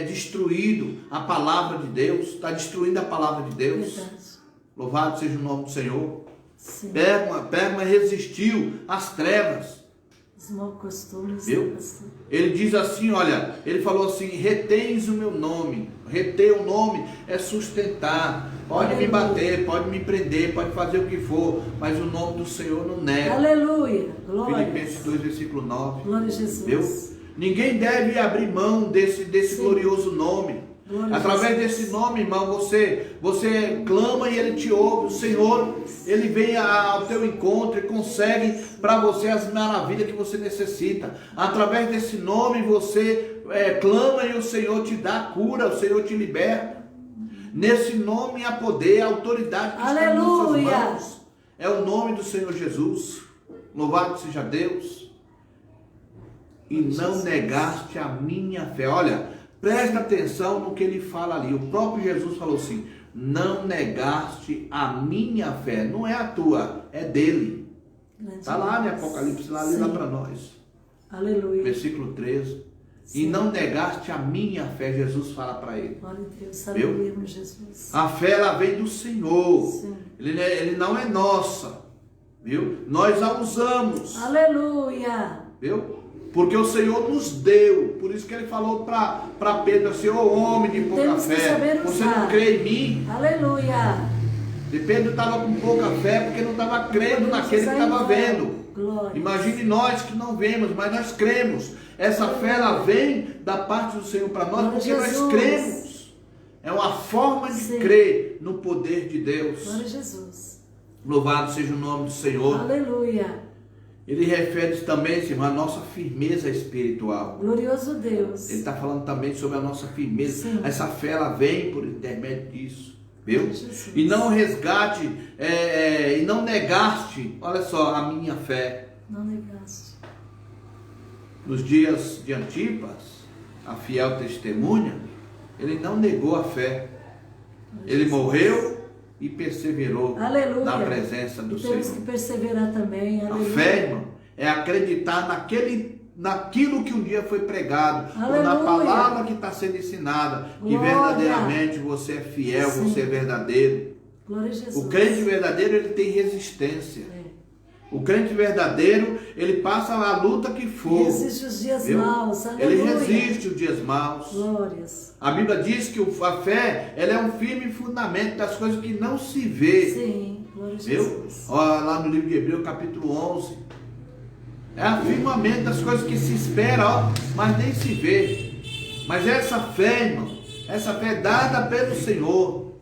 destruído a palavra de Deus, está destruindo a palavra de Deus. Verdade. Louvado seja o nome do Senhor. Sim. Pérgamo resistiu às trevas. Os maus costumes. Viu? Pastor. Ele diz assim, olha, ele falou assim, retens o meu nome. Reter o nome é sustentar. Pode me bater, pode me prender, pode fazer o que for, mas o nome do Senhor não nega. Aleluia. Glória. Filipenses 2, versículo 9. Glória a Jesus. Viu? Ninguém deve abrir mão desse glorioso nome. Glória a Através Jesus. desse nome, irmão, você clama e Ele te ouve. O Senhor, Ele vem ao teu encontro e consegue para você as maravilhas que você necessita. Através desse nome você clama e o Senhor te dá cura, o Senhor te liberta. Nesse nome há poder, há autoridade que está em nossas mãos. É o nome do Senhor Jesus. Louvado seja Deus. E não negaste a minha fé. Olha, presta atenção no que ele fala ali. O próprio Jesus falou assim: não negaste a minha fé. Não é a tua, é dele. Está lá em Apocalipse, lá para nós. Aleluia. Versículo 13. Sim. E não negaste a minha fé, Jesus fala para ele. Glória a Deus, aleluia, meu Jesus. A fé, ela vem do Senhor. Sim. Ele não é nossa. Viu? Nós a usamos. Aleluia. Viu? Porque o Senhor nos deu. Por isso que ele falou para Pedro assim: ô homem de pouca Temos que fé, saber você usar. não crê em mim? Aleluia. E Pedro estava com pouca fé porque não estava crendo naquele que estava vendo. Glória. Imagine nós que não vemos, mas nós cremos. Essa fé, ela vem da parte do Senhor para nós, porque Jesus. nós cremos. É uma forma de Sim. crer no poder de Deus. Glória a Jesus. Louvado seja o nome do Senhor. Aleluia. Ele refere também, irmão, a nossa firmeza espiritual. Glorioso Deus. Ele está falando também sobre a nossa firmeza. Sim. Essa fé, ela vem por intermédio disso. Viu? Jesus. E não resgate, e não negaste, olha só, a minha fé. Não negaste. Nos dias de Antipas, a fiel testemunha, ele não negou a fé. Ele morreu e perseverou Aleluia. na presença do E temos Senhor. que perseverar também. A Aleluia. fé, irmão, é acreditar naquilo que um dia foi pregado, ou na Aleluia. palavra que está sendo ensinada, que Glória. verdadeiramente você é fiel, Sim. você é verdadeiro. Glória a Jesus. O crente verdadeiro, ele tem resistência. É. O crente verdadeiro, ele passa a luta que for. Resiste os dias Viu? maus. Ele Aleluia. resiste os dias maus. Glórias. A Bíblia diz que a fé, ela é um firme fundamento das coisas que não se vê. Sim. Glória a Viu? Jesus. Olha lá no livro de Hebreus, capítulo 11. É afirmamento das coisas que se espera, ó, mas nem se vê. Mas essa fé, irmão, essa fé é dada pelo Senhor.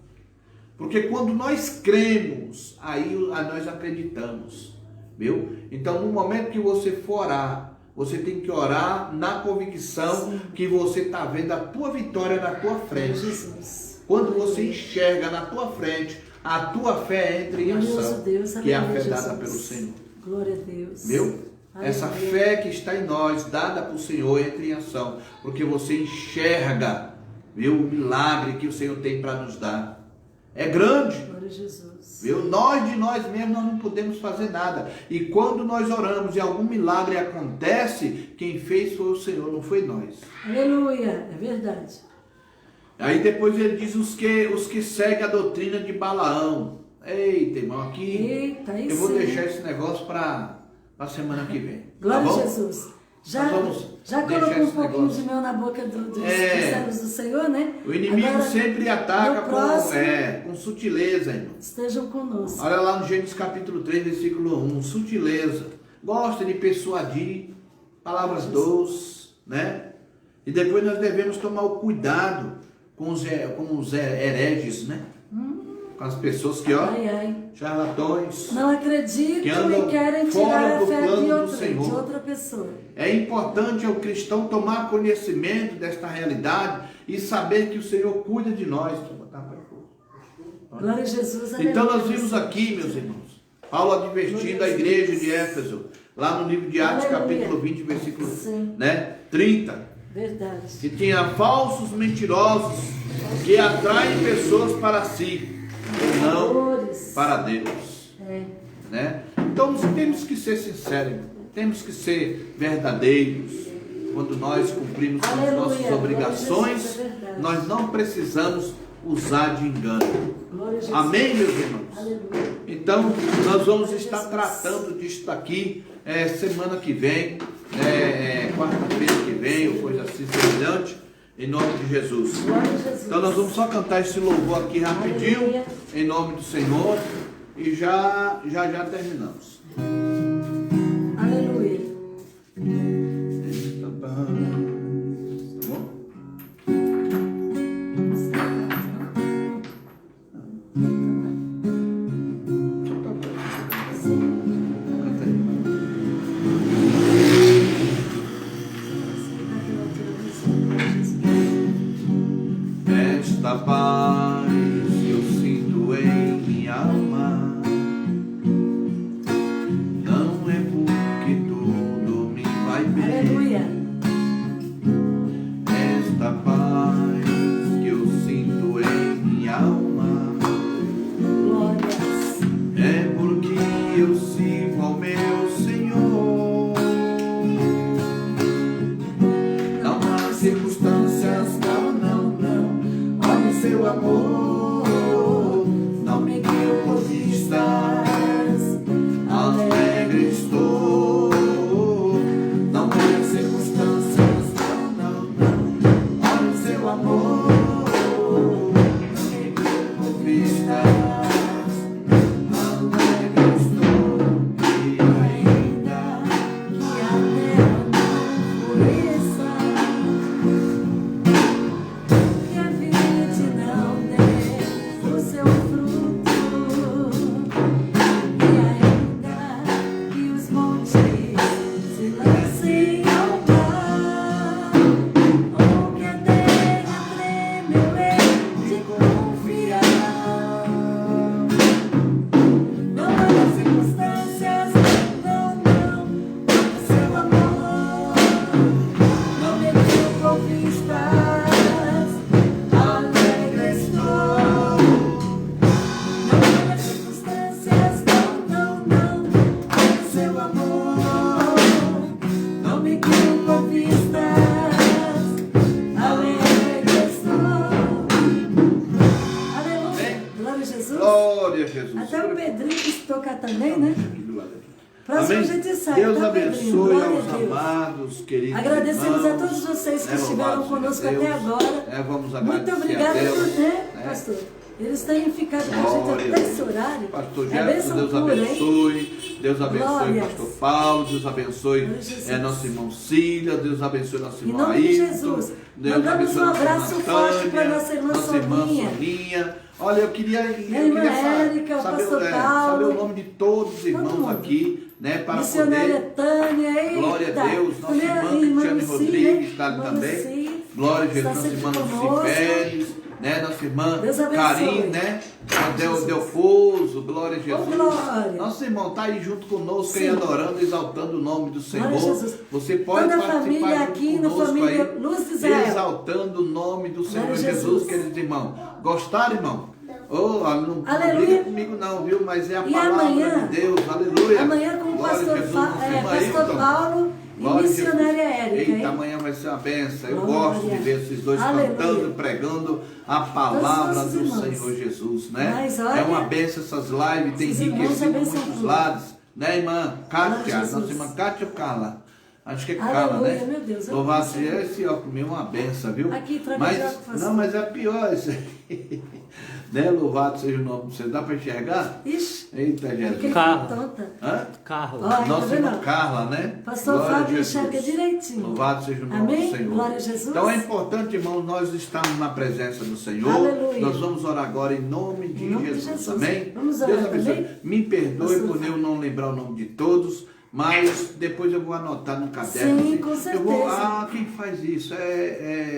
Porque quando nós cremos, aí nós acreditamos. Viu? Então, no momento que você for orar, você tem que orar na convicção Sim. que você está vendo a tua vitória na tua frente. Jesus. Quando você enxerga na tua frente, a tua fé entra em Glorioso ação, Deus, que é a aleluia, fé dada Jesus. pelo Senhor. Glória a Deus. Viu? Essa Aleluia. fé que está em nós, dada por Senhor, entra em ação, porque você enxerga, viu, o milagre que o Senhor tem para nos dar. É grande. Glória a Jesus. Viu? Nós de nós mesmos nós não podemos fazer nada. E quando nós oramos e algum milagre acontece, quem fez foi o Senhor, não foi nós. Aleluia. É verdade. Aí depois ele diz os que seguem a doutrina de Balaão. Eita, irmão, aqui Eita, aí eu vou sim. deixar esse negócio para a semana que vem. Glória tá a bom? Jesus. Já Nós vamos colocou deixar um esse pouquinho negócio. de mel na boca dos É. servos do Senhor, né? O inimigo Agora, sempre ataca no próximo, com sutileza, irmão. estejam conosco. Olha lá no Gênesis capítulo 3, versículo 1, sutileza. Gosta de persuadir, palavras doces, né? E depois nós devemos tomar o cuidado com os hereges, né? Com as pessoas que, ó, Ai, ai. charlatões. Não acreditam Que andam e querem fora tirar a do fé plano do Senhor. de outra pessoa. É importante ao cristão tomar conhecimento desta realidade e saber que o Senhor cuida de nós. Deixa eu botar para fora. Glória a Jesus. Então aleluia. nós vimos aqui, meus irmãos, Paulo advertindo a igreja de Éfeso, lá no livro de Atos, Aleluia. capítulo 20, versículo Sim. 30, Verdade. que tinha falsos mentirosos que atraem pessoas para si, e não Glórias. para Deus. É. Né? Então nós temos que ser sinceros, temos que ser verdadeiros, quando nós cumprimos com as Aleluia. nossas obrigações, Jesus, é verdade. nós não precisamos usar de engano. Glória a Jesus. Amém, meus irmãos? Aleluia. Então, nós vamos Glória a estar Jesus. tratando disso aqui semana que vem, quarta-feira que vem, ou coisa assim semelhante, em nome de Jesus. Glória a Jesus. Então, nós vamos só cantar esse louvor aqui rapidinho, Aleluia. em nome do Senhor, e já terminamos. Aleluia. Tá bom? Canta aí. Esta paz que eu sinto em minha alma não é porque tudo me vai bem. Aleluia. Esta paz que eu sinto em minha alma Glórias. é porque eu sirvo ao meu Senhor. Não há circunstâncias, não. Olha o seu amor, não me guio por vistas, alegre estou. Não há circunstâncias, não. Olha o seu amor, não me guio por vistas, alegre estou. E ainda Que a terra não floresça, que a vide não dê o seu fruto, e ainda que os montes se lancem ao mar, ou que a terra treme, eu hei de confiar. Não há circunstâncias, não, o seu amor não me deu com vistas, alegre estou. Não há circunstâncias, não, o seu amor não me deu com vistas, alegre estou. Aleluia, glória a Jesus. glória a Jesus. Até o Pedrinho quis tocar também, né? Próximo Amém? a gente sai, Deus tá, Pedrinho? abençoe Glória aos a Deus. amados, queridos Agradecemos irmãos. a todos vocês que Né, estiveram louvado conosco seja até Deus. agora. Vamos agradecer Muito obrigada a Deus, por, né? pastor? Eles têm ficado com a Glória gente a até Deus. esse horário. Pastor É Jefferson, bênção Deus pura, hein? abençoe. Deus abençoe Glórias. Pastor Paulo. Deus abençoe Glória a Jesus. nosso irmão Cília. Deus abençoe nosso Em irmão nome de Ailton. Jesus. Deus Mandamos abençoe um nossa abraço irmã forte Tânia, para nossa irmã Soninha. Soninha. Olha, eu queria irmã Érica, o saber, pastor saber Paulo. o nome de todos os irmãos mundo. aqui, né? Para Missionária poder. Tânia, eita. Glória a Deus, nossa Também a irmã Cristiane Lucy, Rodrigues está ali irmã também. Lucy, Glória a está Jesus, nossa sempre irmã conosco. Lucy Pérez, né? Nossa irmã Deus abençoe. Karine, né? Jesus. Delfoso, glória a Jesus. glória. Nosso irmão está aí junto conosco, Sim. aí adorando, exaltando o nome do Senhor. Glória a Jesus. Você pode Toda a participar família junto aqui na conosco família aí, Luz de Israel. exaltando o nome do Senhor Glória a Jesus, Jesus. queridos irmãos. Gostaram, irmão? Oh, não Aleluia. briga comigo não, viu? Mas é a E palavra amanhã- de Deus, aleluia. Amanhã com o Glória a pastor, Jesus, nossa irmã pastor Ailton. Paulo e Glória a missionária Jesus. Érica, Eita, hein? amanhã vai ser uma benção. Eu Glória. gosto de ver esses dois Aleluia. cantando, pregando a palavra Todos do os irmãos. Senhor Jesus, né? Mas olha, é uma benção essas lives, tem esses irmãos enriquecido abençoam muitos tudo. lados, né, irmã Glória Kátia? a Nossa Jesus. irmã Kátia ou Carla? Acho que é Carla, Aleluia, né? meu Deus, eu Louvado não sei. seja esse óculos meu, uma benção, viu? Aqui, troca mas, de óculos. não, mas é pior isso aí. Né? Louvado seja o nome do Senhor. Dá para enxergar? Ixi, Eita, fiquei Jesus. Carla. tonta. Hã? Carla. Olha, Nossa tá irmã vendo? Carla, né? Pastor Glória a Fábio Jesus. enxerga direitinho. Louvado seja o nome Amém? do Senhor. Glória a Jesus. Então é importante, irmão, nós estamos na presença do Senhor. Aleluia. Nós vamos orar agora em nome de Em nome de Jesus. Jesus. Amém? Vamos orar Deus abençoe. também? Me perdoe Pastor por eu não lembrar o nome de todos, mas depois eu vou anotar no caderno. Sim, assim. com Eu vou, certeza. quem faz isso?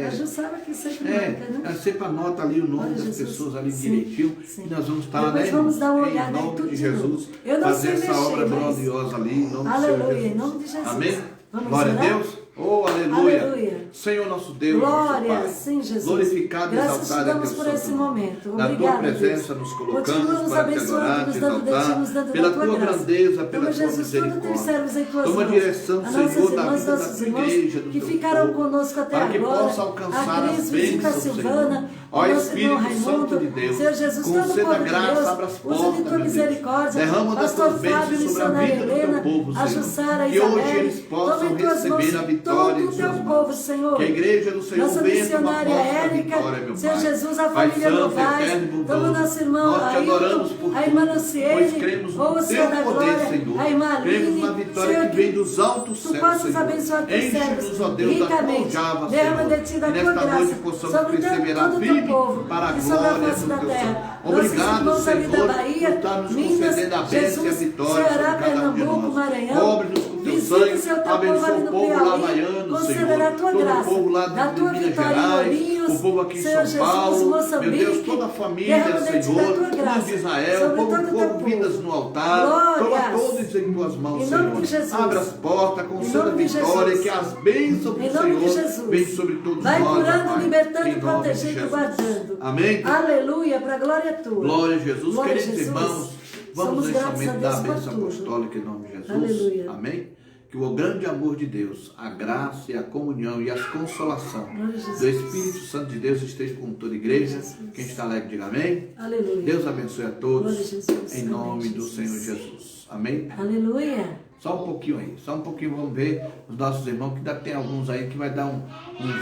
A Ju sabe que sempre marca, né? Sempre anota ali o nome Glória a das Jesus. pessoas ali Sim, direitinho. sim. E nós vamos estar, Depois né? vamos dar uma em olhada em nome tudo de de novo. Jesus. Eu não fazer sei essa mexer, obra mas- gloriosa ali, em nome do Senhor Aleluia, Jesus. em nome de Jesus. Amém? Vamos Glória a orar? Deus. Oh, aleluia. Aleluia. Senhor nosso Deus, Glória, nosso Pai, sim, Jesus. glorificado e Graças te exaltado é damos teu por santo esse nome. momento. Na tua Obrigada, presença Deus. nos Continua colocamos nos para te abençoando, adorar, te nos dando de ti, exaltar, nos dando pela da tua tua graça. grandeza, pela Toma, tua Jesus, tudo teus misericórdia. servos em tuas Toma mãos. direção, A Senhor, nossas da irmãs, vida da nossos tua irmãos igreja, do que teu ficaram povo, conosco até para que agora. possa alcançar A as Cris, Visica bênçãos, Silvana, Senhor. o Ó nosso irmão Espírito Santo Raimundo, de Deus, Senhor Jesus, todo o conceda povo de graça, Deus, abra as usa de portas, tua meu Deus. misericórdia. Derrama das Pastor tuas bênçãos Fábio, sobre a missionária vida do teu Helena, povo, a Senhor. Jussara, Que hoje Isabel, eles possam toma em tuas receber mãos a vitória todo em o suas teu mãos. povo, Senhor. Que a igreja do Senhor Nossa venha tomar missionária posse da Érica, vitória, meu Senhor Pai. Jesus, a Pai família santo, Novaes, eterno e toma bondoso, nosso irmão nós te adoramos por Ailton, a irmã tudo, pois Luciene, cremos ou no o Senhor teu da poder, glória, Senhor. a irmã Cremos Aline, na vitória Senhor, que vem dos altos tu céus, possas Senhor. abençoar teus Enche-nos, servos ó Deus, da tua ricamente, aljava, derrama Senhor. de ti da E tua nesta graça noite possamos sobre perseverar todo o teu firme povo para a e sobre a glória face do da teu terra. santo. Nossos Obrigado, irmãos ali da Senhor, Bahia, por estar nos Minas, concedendo a bênção e a Jesus, vitória sobre Ceará, cada um de Pernambuco, nós. Maranhão, Cobre-nos com teu visita sangue, o seu teu povo abençoa ali o no povo Piauí, lavaiano, concederá Senhor. a tua Todo o graça, povo lá da de tua Minas vitória em Gerais, Ourinhos, o povo aqui em Senhor São Jesus, Paulo, Moçambique, meu Deus, toda a família, derrama de ti da Senhor, tua graça filhos de Israel, sobre povo, todo o teu povo, vidas povo. no altar, toma Glórias. todos em tuas mãos, Em nome Senhor. de Jesus. Abra as portas, conceda nome de vitória, Jesus. que as bênçãos do Em nome de Senhor Jesus. venham sobre todos Vai nós, curando, Pai, libertando, em nome de protegendo, Jesus. guardando. Amém? Aleluia, para a glória tua. Glória a Jesus. Glória a Queridos Jesus. irmãos, vamos Somos nesse gratos a momento Deus dar a por bênção tudo. apostólica em nome de Jesus. Aleluia. Amém? Que o grande amor de Deus, a graça e a comunhão e a consolação Glória a Jesus. do Espírito Santo de Deus esteja com toda a igreja. Glória a Jesus. Quem está alegre, diga amém. Aleluia. Deus abençoe a todos. Glória a Jesus. Em Amém, nome do Jesus. Senhor Jesus. Amém? Aleluia. Só um pouquinho aí, só um pouquinho, vamos ver os nossos irmãos, que ainda tem alguns aí que vai dar um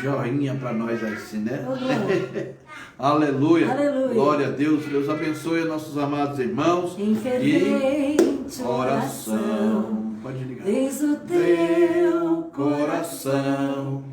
joinha para nós aí, sim, né? Oh, glória. Aleluia. Aleluia. Glória a Deus. Deus abençoe os nossos amados irmãos. Em fervente oração, Pode ligar. eis o teu Coração